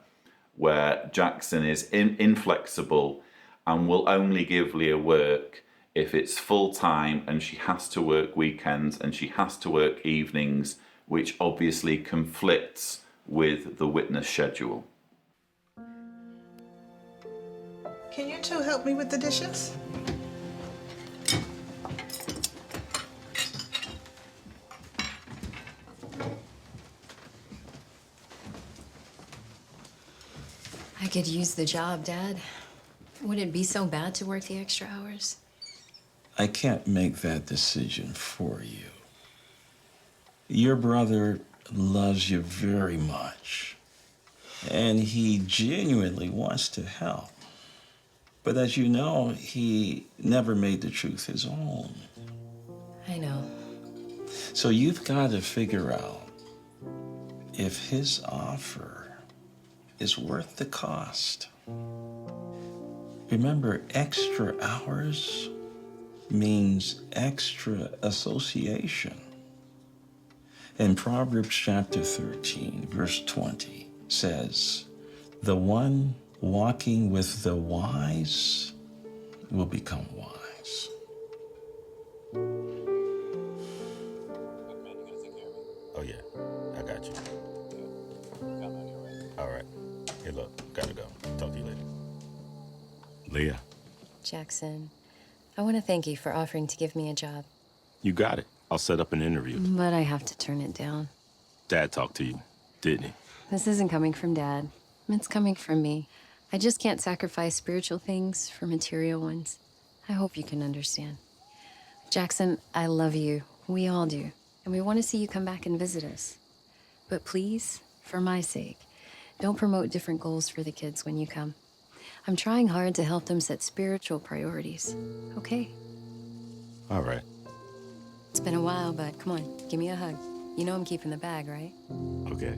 where Jackson is inflexible and will only give Leah work if it's full-time and she has to work weekends and she has to work evenings, which obviously conflicts with the witness schedule. Can you two help me with the dishes? I could use the job, Dad. Would it be so bad to work the extra hours? I can't make that decision for you. Your brother loves you very much, and he genuinely wants to help. But as you know, he never made the truth his own. I know. So you've got to figure out if his offer is worth the cost. Remember, extra hours means extra association. And Proverbs chapter 13, verse 20 says, the one walking with the wise will become wise. Oh, yeah. I got you. All right. Hey, look. Gotta go. Talk to you later. Leah, Jackson, I want to thank you for offering to give me a job. you got it. I'll set up an interview. But I have to turn it down. Dad talked to you, didn't he? This isn't coming from Dad. It's coming from me. I just can't sacrifice spiritual things for material ones. I hope you can understand. Jackson, I love you. We all do. And we want to see you come back and visit us. But please, for my sake, don't promote different goals for the kids when you come. I'm trying hard to help them set spiritual priorities. Okay? All right. It's been a while, but come on, give me a hug. You know I'm keeping the bag, right? Okay.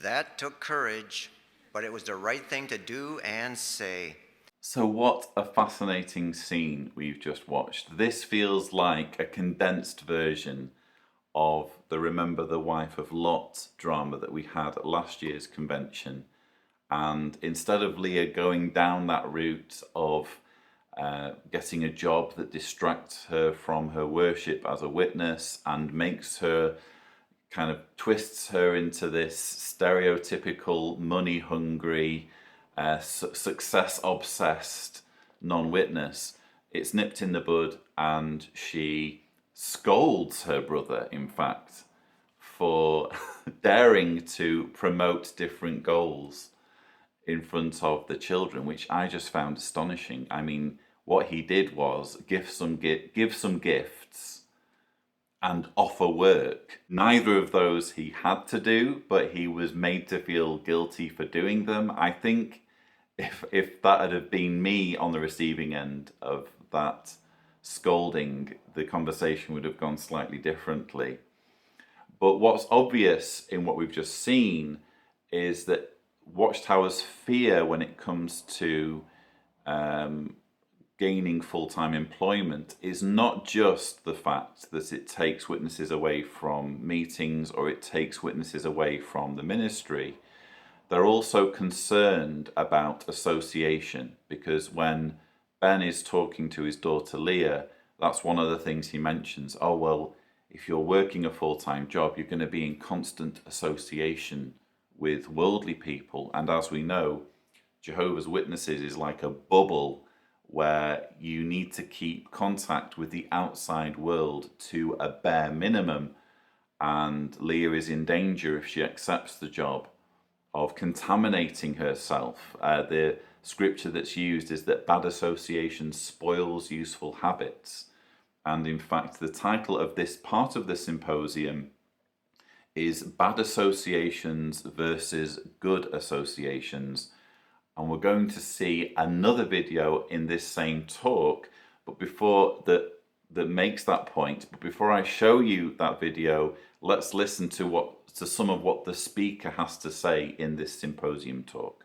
That took courage, but it was the right thing to do and say. So what a fascinating scene we've just watched. This feels like a condensed version of the Remember the Wife of Lot drama that we had at last year's convention. And instead of Leah going down that route of getting a job that distracts her from her worship as a witness and makes her, kind of twists her into this stereotypical money-hungry, success-obsessed non-witness, it's nipped in the bud, and she scolds her brother, in fact, for daring to promote different goals in front of the children, which I just found astonishing. I mean, what he did was give some gifts and offer work. Neither of those he had to do, but he was made to feel guilty for doing them. I think if that had been me on the receiving end of that scolding, the conversation would have gone slightly differently. But what's obvious in what we've just seen is that Watchtower's fear when it comes to gaining full-time employment is not just the fact that it takes witnesses away from meetings or it takes witnesses away from the ministry. They're also concerned about association, because when Ben is talking to his daughter Leah, that's one of the things he mentions. Oh, well, if you're working a full-time job, you're going to be in constant association with worldly people. And as we know, Jehovah's Witnesses is like a bubble where you need to keep contact with the outside world to a bare minimum. And Leah is in danger, if she accepts the job, of contaminating herself. The scripture that's used is that bad association spoils useful habits. And in fact, the title of this part of the symposium is Bad Associations versus Good Associations. And we're going to see another video in this same talk, but before that makes that point. But before I show you that video, let's listen to some of what the speaker has to say in this symposium talk.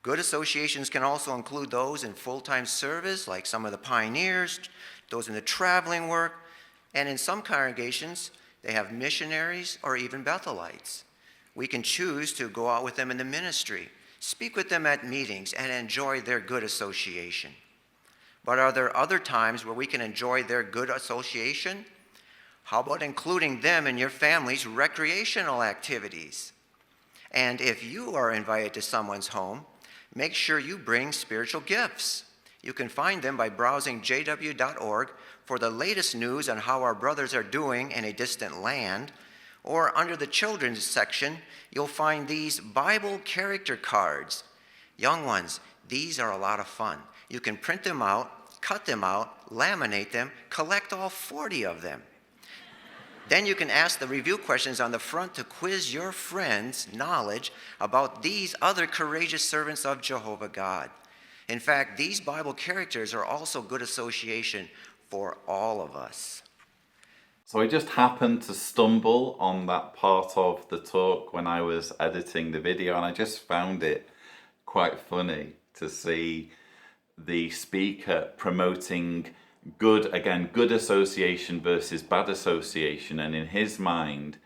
Good associations can also include those in full-time service, like some of the pioneers, those in the traveling work, and in some congregations, they have missionaries or even Bethelites. We can choose to go out with them in the ministry, speak with them at meetings, and enjoy their good association. But are there other times where we can enjoy their good association? How about including them in your family's recreational activities? And if you are invited to someone's home, make sure you bring spiritual gifts. You can find them by browsing jw.org for the latest news on how our brothers are doing in a distant land, or under the children's section, you'll find these Bible character cards. Young ones, these are a lot of fun. You can print them out, cut them out, laminate them, collect all 40 of them. Then you can ask the review questions on the front to quiz your friends' knowledge about these other courageous servants of Jehovah God. In fact, these Bible characters are also good association for all of us. So I just happened to stumble on that part of the talk when I was editing the video, and I just found it quite funny to see the speaker promoting good association versus bad association. And in his mind,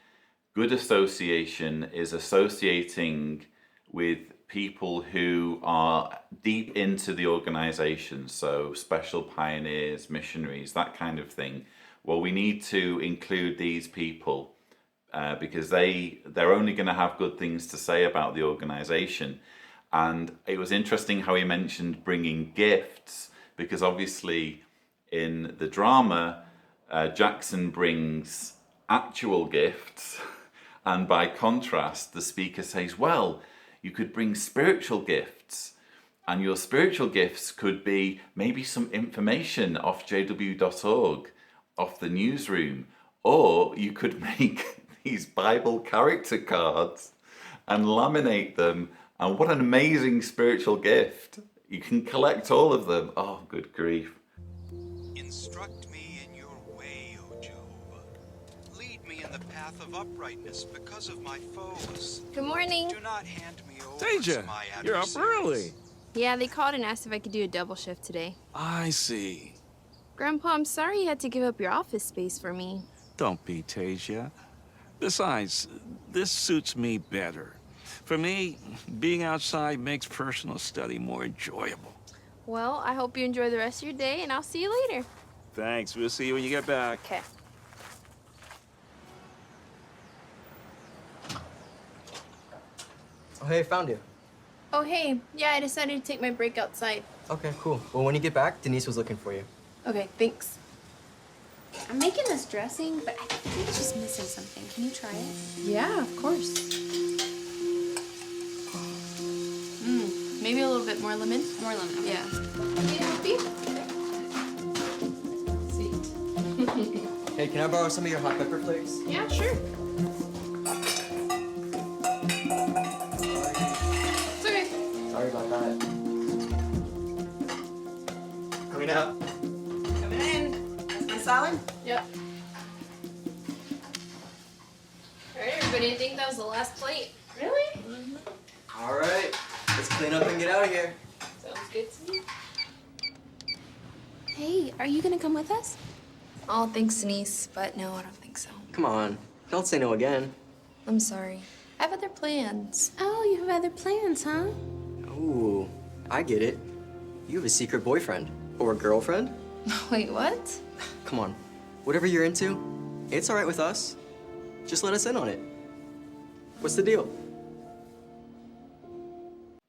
good association is associating with people who are deep into the organization, so special pioneers, missionaries, that kind of thing. Well, we need to include these people because they're only going to have good things to say about the organization. And it was interesting how he mentioned bringing gifts, because obviously in the drama, Jackson brings actual gifts, and by contrast, the speaker says, well, you could bring spiritual gifts, and your spiritual gifts could be maybe some information off jw.org, off the newsroom, or you could make these Bible character cards and laminate them, and what an amazing spiritual gift. You can collect all of them. Oh, good grief. Instruct me in your way, O Jehovah. Lead me in the path of uprightness because of my foes. Good morning. Do not hand me over Tasia, to my you're up adversaries. early. Yeah, they called and asked if I could do a double shift today. I see. Grandpa, I'm sorry you had to give up your office space for me. Don't be, Tasia. Besides, this suits me better. For me, being outside makes personal study more enjoyable. Well, I hope you enjoy the rest of your day, and I'll see you later. Thanks. We'll see you when you get back. Okay. Oh, hey, found you. Oh, hey. Yeah, I decided to take my break outside. Okay, cool. Well, when you get back, Denise was looking for you. Okay, thanks. I'm making this dressing, but I think it's just missing something. Can you try it? Yeah, of course. Maybe a little bit more lemon. More lemon. Okay. Yeah. Can you help me? Sweet. Hey, can I borrow some of your hot pepper flakes? Yeah, sure. It's okay. Sorry about that. Coming out. Coming in. That's my salad? Yep. All right, everybody. I think that was the last plate. Really? Mm-hmm. All right. Let's clean up and get out of here. Sounds good to me. Hey, are you gonna come with us? Oh, thanks, Denise, but no, I don't think so. Come on. Don't say no again. I'm sorry. I have other plans. Oh, you have other plans, huh? Ooh, I get it. You have a secret boyfriend. Or a girlfriend? Wait, what? Come on. Whatever you're into, it's all right with us. Just let us in on it. What's the deal?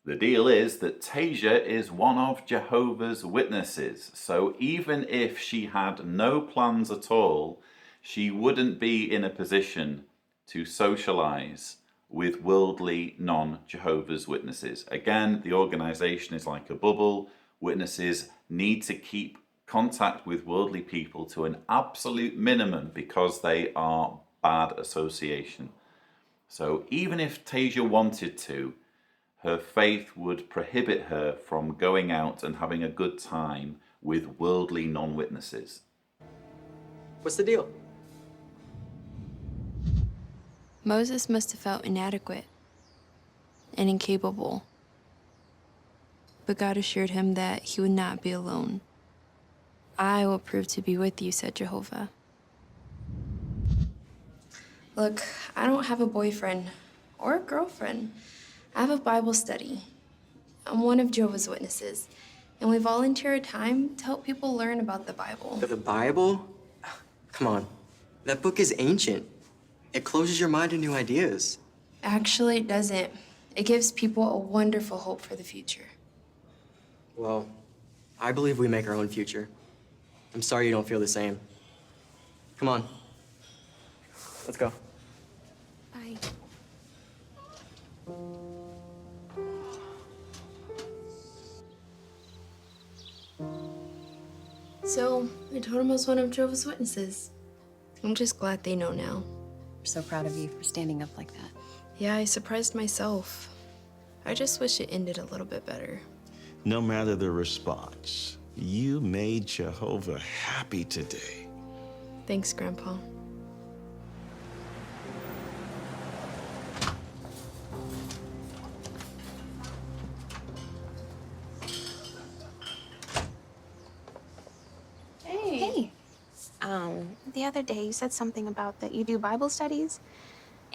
The deal is that Tasia is one of Jehovah's Witnesses, so even if she had no plans at all, she wouldn't be in a position to socialize with worldly non-Jehovah's Witnesses. Again, the organization is like a bubble. Witnesses need to keep contact with worldly people to an absolute minimum because they are bad association. So even if Tasia wanted to, her faith would prohibit her from going out and having a good time with worldly non-witnesses. What's the deal? Moses must have felt inadequate and incapable. But God assured him that he would not be alone. I will prove to be with you, said Jehovah. Look, I don't have a boyfriend or a girlfriend. I have a Bible study. I'm one of Jehovah's Witnesses, and we volunteer time to help people learn about the Bible. The Bible? Come on. That book is ancient. It closes your mind to new ideas. Actually, it doesn't. It gives people a wonderful hope for the future. Well, I believe we make our own future. I'm sorry you don't feel the same. Come on. Let's go. Bye. So, I told him I was one of Jehovah's Witnesses. I'm just glad they know now. I'm so proud of you for standing up like that. Yeah, I surprised myself. I just wish it ended a little bit better. No matter the response, you made Jehovah happy today. Thanks, Grandpa. Hey. The other day you said something about that you do Bible studies.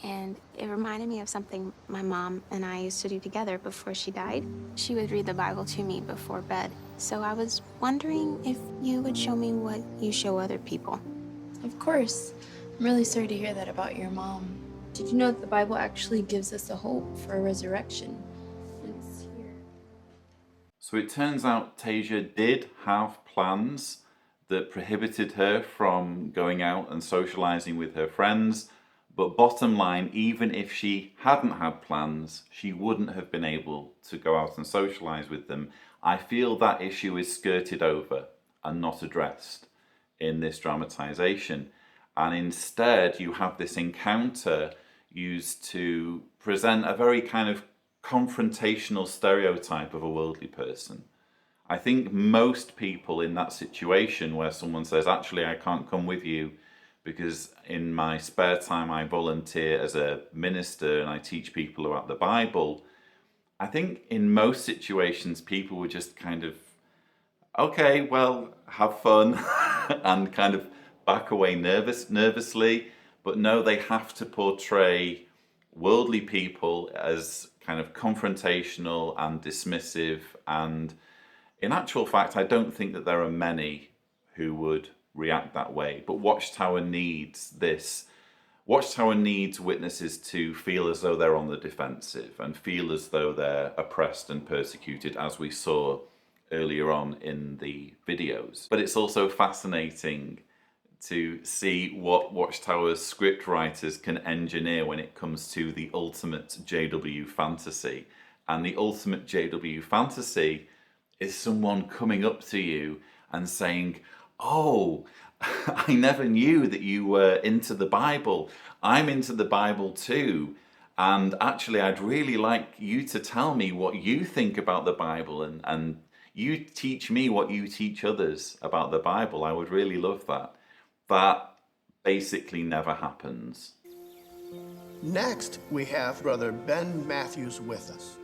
and it reminded me of something my mom and I used to do together before she died. She would read the Bible to me before bed. So I was wondering if you would show me what you show other people. Of course. I'm really sorry to hear that about your mom. Did you know that the Bible actually gives us a hope for a resurrection? It's here. So it turns out Tasia did have plans that prohibited her from going out and socializing with her friends. But bottom line, even if she hadn't had plans, she wouldn't have been able to go out and socialize with them. I feel that issue is skirted over and not addressed in this dramatization. And instead, you have this encounter used to present a very kind of confrontational stereotype of a worldly person. I think most people in that situation where someone says, actually, I can't come with you because in my spare time I volunteer as a minister and I teach people about the Bible. I think in most situations people would just kind of, okay, well, have fun and kind of back away nervously. But no, they have to portray worldly people as kind of confrontational and dismissive. And in actual fact, I don't think that there are many who would react that way. But Watchtower needs this. Watchtower needs witnesses to feel as though they're on the defensive and feel as though they're oppressed and persecuted, as we saw earlier on in the videos. But it's also fascinating to see what Watchtower's script writers can engineer when it comes to the ultimate JW fantasy. And the ultimate JW fantasy is someone coming up to you and saying, oh, I never knew that you were into the Bible. I'm into the Bible too. And actually, I'd really like you to tell me what you think about the Bible and you teach me what you teach others about the Bible. I would really love that. That basically never happens. Next, we have Brother Ben Matthews with us.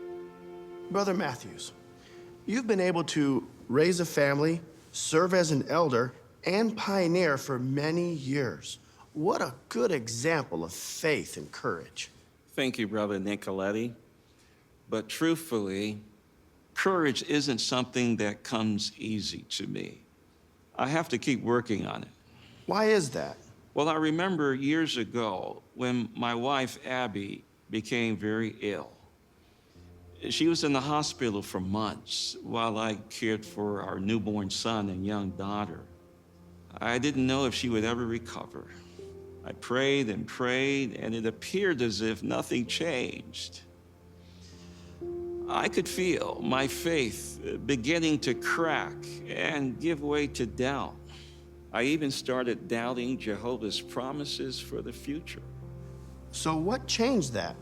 Brother Matthews, you've been able to raise a family, serve as an elder, and pioneer for many years. What a good example of faith and courage. Thank you, Brother Nicoletti. But truthfully, courage isn't something that comes easy to me. I have to keep working on it. Why is that? Well, I remember years ago when my wife, Abby, became very ill. She was in the hospital for months while I cared for our newborn son and young daughter. I didn't know if she would ever recover. I prayed and prayed, and it appeared as if nothing changed. I could feel my faith beginning to crack and give way to doubt. I even started doubting Jehovah's promises for the future. So what changed that?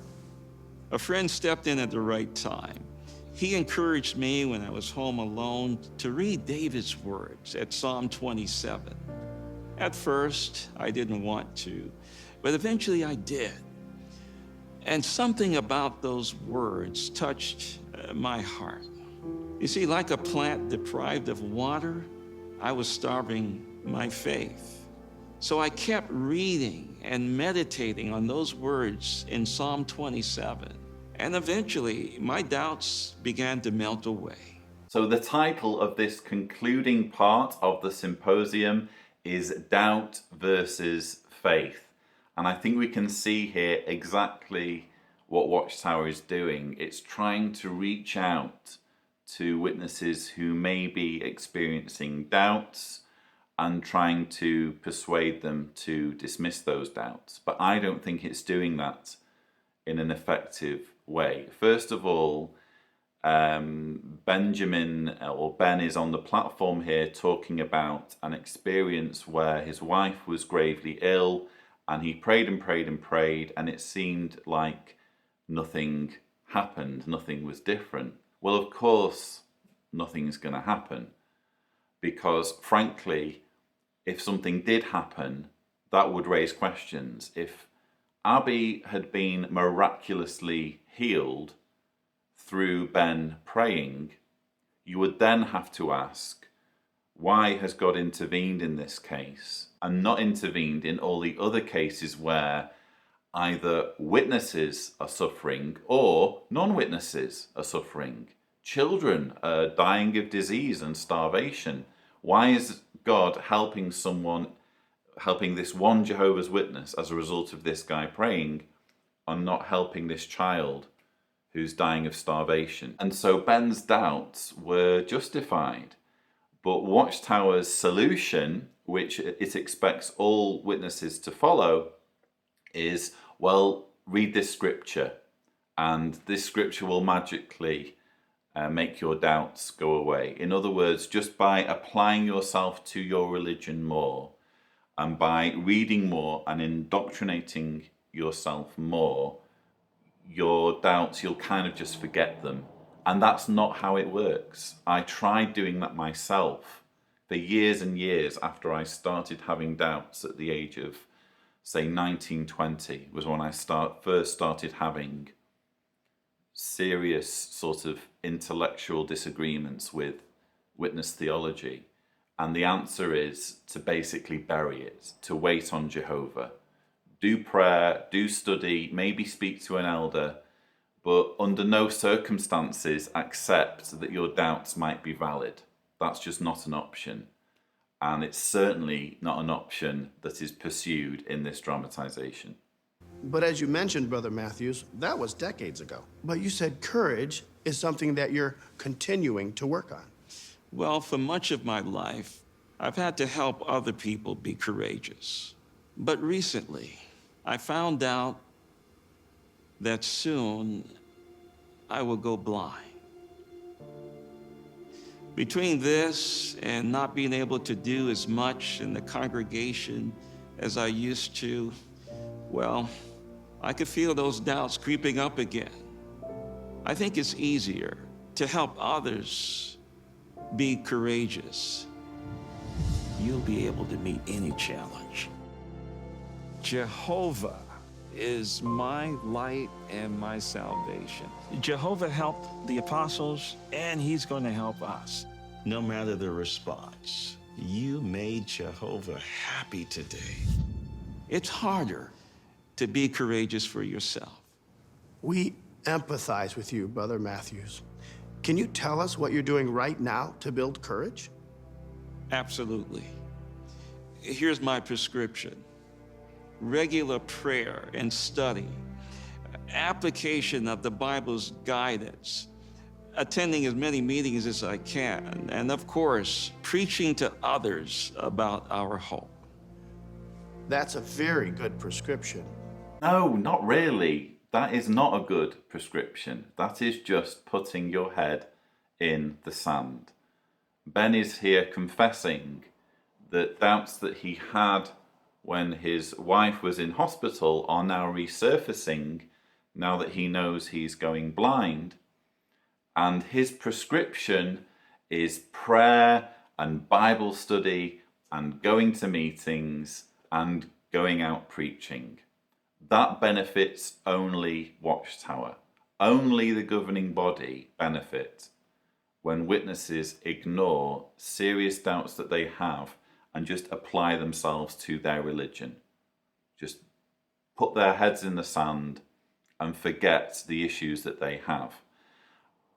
A friend stepped in at the right time. He encouraged me when I was home alone to read David's words at Psalm 27. At first, I didn't want to, but eventually I did. And something about those words touched my heart. You see, like a plant deprived of water, I was starving my faith. So I kept reading and meditating on those words in Psalm 27. And eventually, my doubts began to melt away. So the title of this concluding part of the symposium is Doubt versus Faith. And I think we can see here exactly what Watchtower is doing. It's trying to reach out to witnesses who may be experiencing doubts and trying to persuade them to dismiss those doubts. But I don't think it's doing that in an effective way. First of all, Benjamin or Ben is on the platform here talking about an experience where his wife was gravely ill and he prayed and prayed and prayed and it seemed like nothing happened, nothing was different. Well, of course, nothing's going to happen because, frankly, if something did happen, that would raise questions. If Abby had been miraculously healed through Ben praying, you would then have to ask, why has God intervened in this case and not intervened in all the other cases where either witnesses are suffering or non-witnesses are suffering. Children are dying of disease and starvation. Why is God helping this one Jehovah's Witness as a result of this guy praying, and not helping this child who's dying of starvation? And so Ben's doubts were justified. But Watchtower's solution, which it expects all witnesses to follow, is, well, read this scripture, and this scripture will magically make your doubts go away. In other words, just by applying yourself to your religion more, and by reading more and indoctrinating yourself more, your doubts, you'll kind of just forget them. And that's not how it works. I tried doing that myself for years and years after I started having doubts at the age of, say, 19, 20, was when I first started having serious sort of intellectual disagreements with witness theology. And the answer is to basically bury it, to wait on Jehovah. Do prayer, do study, maybe speak to an elder, but under no circumstances accept that your doubts might be valid. That's just not an option. And it's certainly not an option that is pursued in this dramatization. But as you mentioned, Brother Matthews, that was decades ago. But you said courage is something that you're continuing to work on. Well, for much of my life, I've had to help other people be courageous. But recently, I found out that soon I will go blind. Between this and not being able to do as much in the congregation as I used to, well, I could feel those doubts creeping up again. I think it's easier to help others be courageous. You'll be able to meet any challenge. Jehovah is my light and my salvation. Jehovah helped the apostles, and he's going to help us. No matter the response, you made Jehovah happy today. It's harder to be courageous for yourself. We empathize with you, Brother Matthews. Can you tell us what you're doing right now to build courage? Absolutely. Here's my prescription: regular prayer and study, application of the Bible's guidance, attending as many meetings as I can, and of course, preaching to others about our hope. That's a very good prescription. No, not really. That is not a good prescription. That is just putting your head in the sand. Ben is here confessing that doubts that he had when his wife was in hospital are now resurfacing now that he knows he's going blind. And his prescription is prayer and Bible study and going to meetings and going out preaching. That benefits only Watchtower. Only the governing body benefit when witnesses ignore serious doubts that they have and just apply themselves to their religion. Just put their heads in the sand and forget the issues that they have.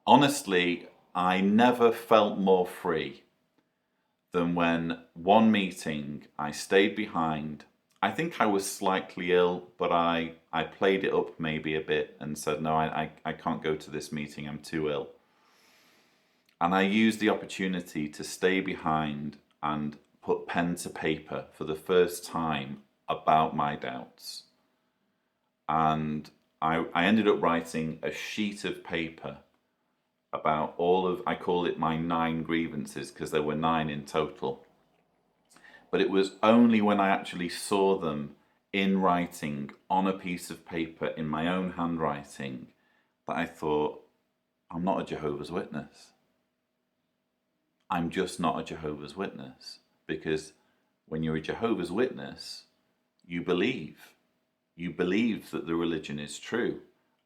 Honestly, I never felt more free than when one meeting I stayed behind. I think I was slightly ill, but I played it up maybe a bit and said, no, I can't go to this meeting, I'm too ill. And I used the opportunity to stay behind and put pen to paper for the first time about my doubts. And I ended up writing a sheet of paper about all of, I call it my 9 grievances, because there were 9 in total. But it was only when I actually saw them in writing on a piece of paper in my own handwriting that I thought, I'm not a Jehovah's Witness. I'm just not a Jehovah's Witness. Because when you're a Jehovah's Witness, you believe. You believe that the religion is true.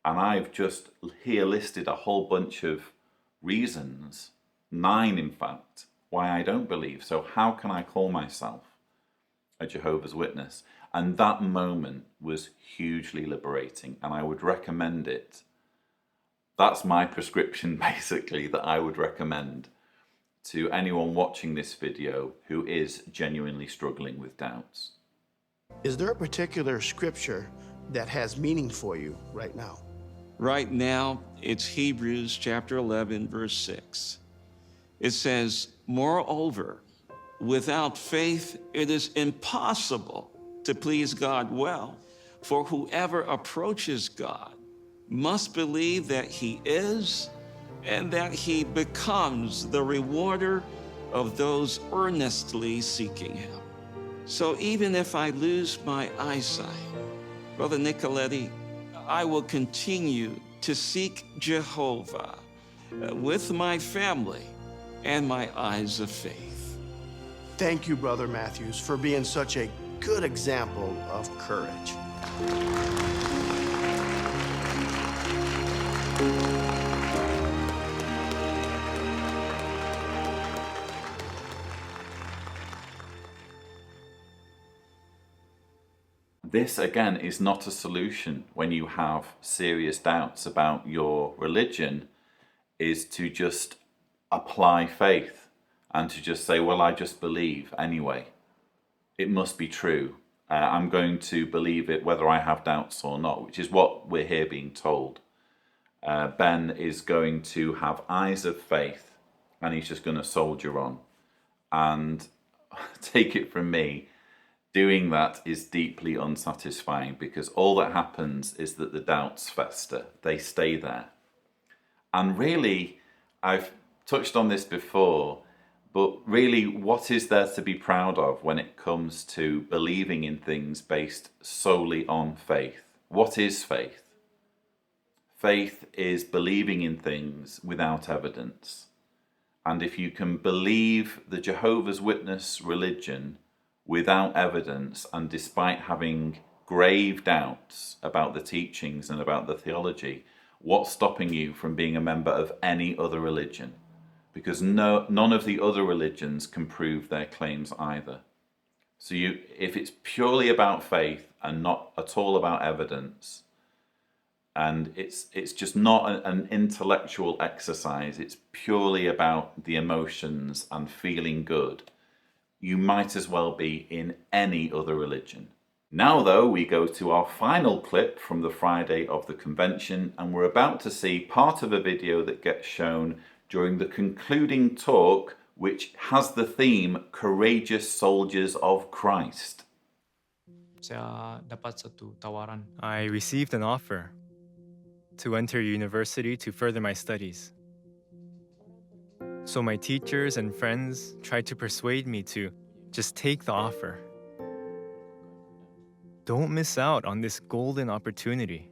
And I've just here listed a whole bunch of reasons, 9 in fact, why I don't believe. So how can I call myself a Jehovah's Witness? And that moment was hugely liberating, and I would recommend it. That's my prescription, basically, that I would recommend to anyone watching this video who is genuinely struggling with doubts. Is there a particular scripture that has meaning for you right now? Right now, it's Hebrews chapter 11, verse 6. It says, "Moreover, without faith, it is impossible to please God well, for whoever approaches God must believe that he is and that he becomes the rewarder of those earnestly seeking him." So even if I lose my eyesight, Brother Nicoletti, I will continue to seek Jehovah with my family and my eyes of faith. Thank you, Brother Matthews, for being such a good example of courage. This, again, is not a solution when you have serious doubts about your religion, is to just apply faith and to just say, well, I just believe anyway. It must be true. I'm going to believe it whether I have doubts or not, which is what we're here being told. Ben is going to have eyes of faith, and he's just going to soldier on. And take it from me, doing that is deeply unsatisfying, because all that happens is that the doubts fester. They stay there. And really, I've touched on this before, but really, what is there to be proud of when it comes to believing in things based solely on faith? What is faith? Faith is believing in things without evidence. And if you can believe the Jehovah's Witness religion without evidence, and despite having grave doubts about the teachings and about the theology, what's stopping you from being a member of any other religion? Because none of the other religions can prove their claims either. So if it's purely about faith and not at all about evidence, and it's just not an intellectual exercise, it's purely about the emotions and feeling good, you might as well be in any other religion. Now, though, we go to our final clip from the Friday of the convention, and we're about to see part of a video that gets shown during the concluding talk, which has the theme Courageous Soldiers of Christ. I received an offer to enter university to further my studies. So my teachers and friends tried to persuade me to just take the offer. Don't miss out on this golden opportunity.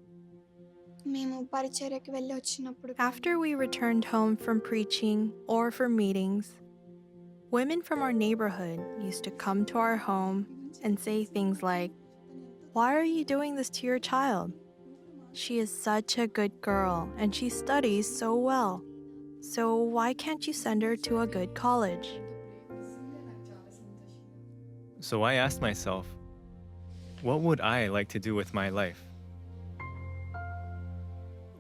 After we returned home from preaching or from meetings, women from our neighborhood used to come to our home and say things like, "Why are you doing this to your child? She is such a good girl and she studies so well. So why can't you send her to a good college?" So I asked myself, what would I like to do with my life?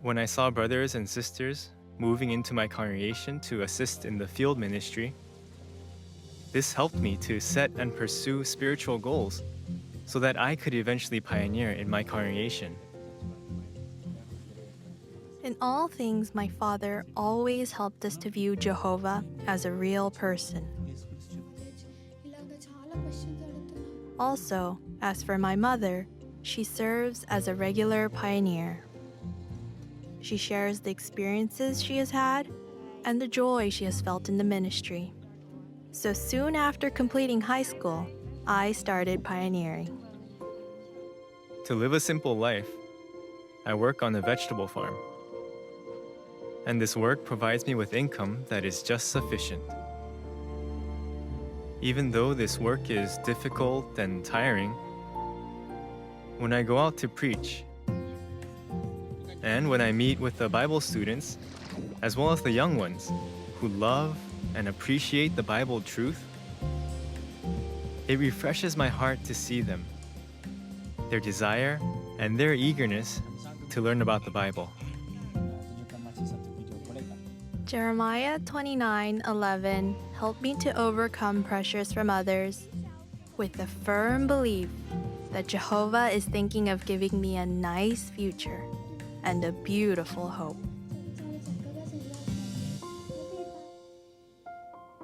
When I saw brothers and sisters moving into my congregation to assist in the field ministry, this helped me to set and pursue spiritual goals so that I could eventually pioneer in my congregation. In all things, my father always helped us to view Jehovah as a real person. Also, as for my mother, she serves as a regular pioneer. She shares the experiences she has had and the joy she has felt in the ministry. So soon after completing high school, I started pioneering. To live a simple life, I work on a vegetable farm. And this work provides me with income that is just sufficient. Even though this work is difficult and tiring, when I go out to preach, and when I meet with the Bible students, as well as the young ones who love and appreciate the Bible truth, it refreshes my heart to see them their desire, and their eagerness to learn about the Bible. Jeremiah 29:11 helped me to overcome pressures from others with the firm belief that Jehovah is thinking of giving me a nice future and a beautiful hope.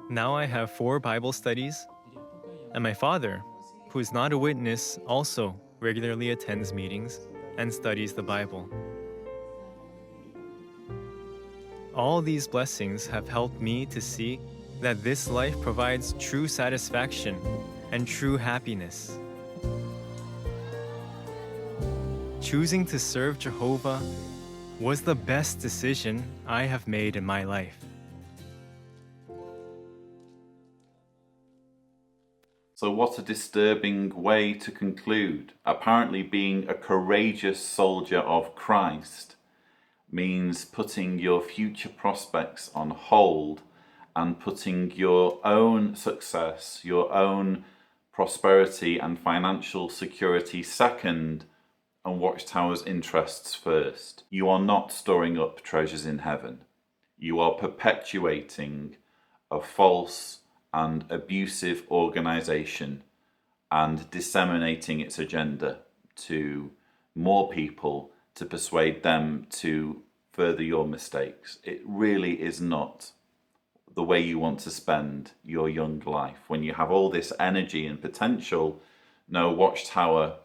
Now I have 4 Bible studies, and my father, who is not a witness, also regularly attends meetings and studies the Bible. All these blessings have helped me to see that this life provides true satisfaction and true happiness. Choosing to serve Jehovah was the best decision I have made in my life. So what a disturbing way to conclude. Apparently being a courageous soldier of Christ means putting your future prospects on hold and putting your own success, your own prosperity and financial security second, and Watchtower's interests first. You are not storing up treasures in heaven. You are perpetuating a false and abusive organization and disseminating its agenda to more people to persuade them to further your mistakes. It really is not the way you want to spend your young life. When you have all this energy and potential, no, Watchtower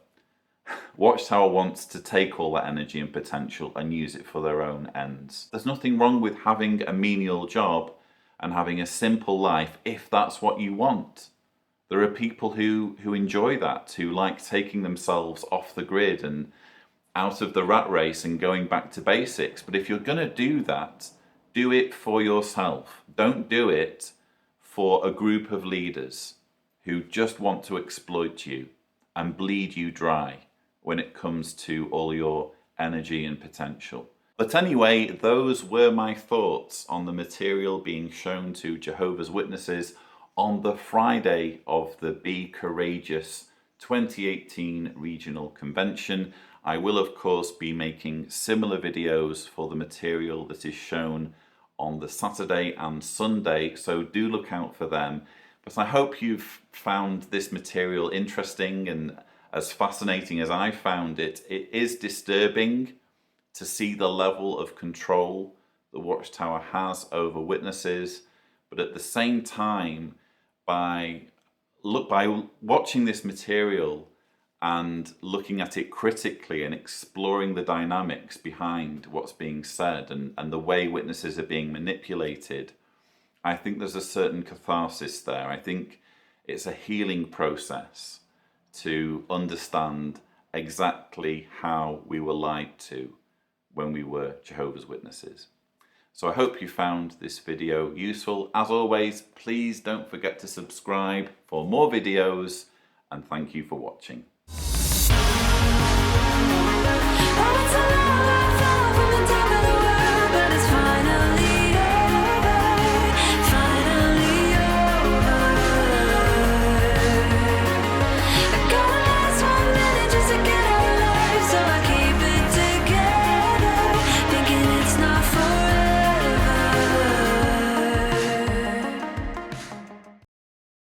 wants to take all that energy and potential and use it for their own ends. There's nothing wrong with having a menial job and having a simple life if that's what you want. There are people who enjoy that, who like taking themselves off the grid and out of the rat race and going back to basics. But if you're going to do that, do it for yourself. Don't do it for a group of leaders who just want to exploit you and bleed you dry when it comes to all your energy and potential. But anyway, those were my thoughts on the material being shown to Jehovah's Witnesses on the Friday of the Be Courageous 2018 Regional Convention. I will of course be making similar videos for the material that is shown on the Saturday and Sunday, so do look out for them. But I hope you've found this material interesting and as fascinating as I found it. It is disturbing to see the level of control the Watchtower has over witnesses, but at the same time, by watching this material and looking at it critically and exploring the dynamics behind what's being said and the way witnesses are being manipulated, I think there's a certain catharsis there. I think it's a healing process to understand exactly how we were lied to when we were Jehovah's Witnesses. So I hope you found this video useful. As always, please don't forget to subscribe for more videos, and thank you for watching.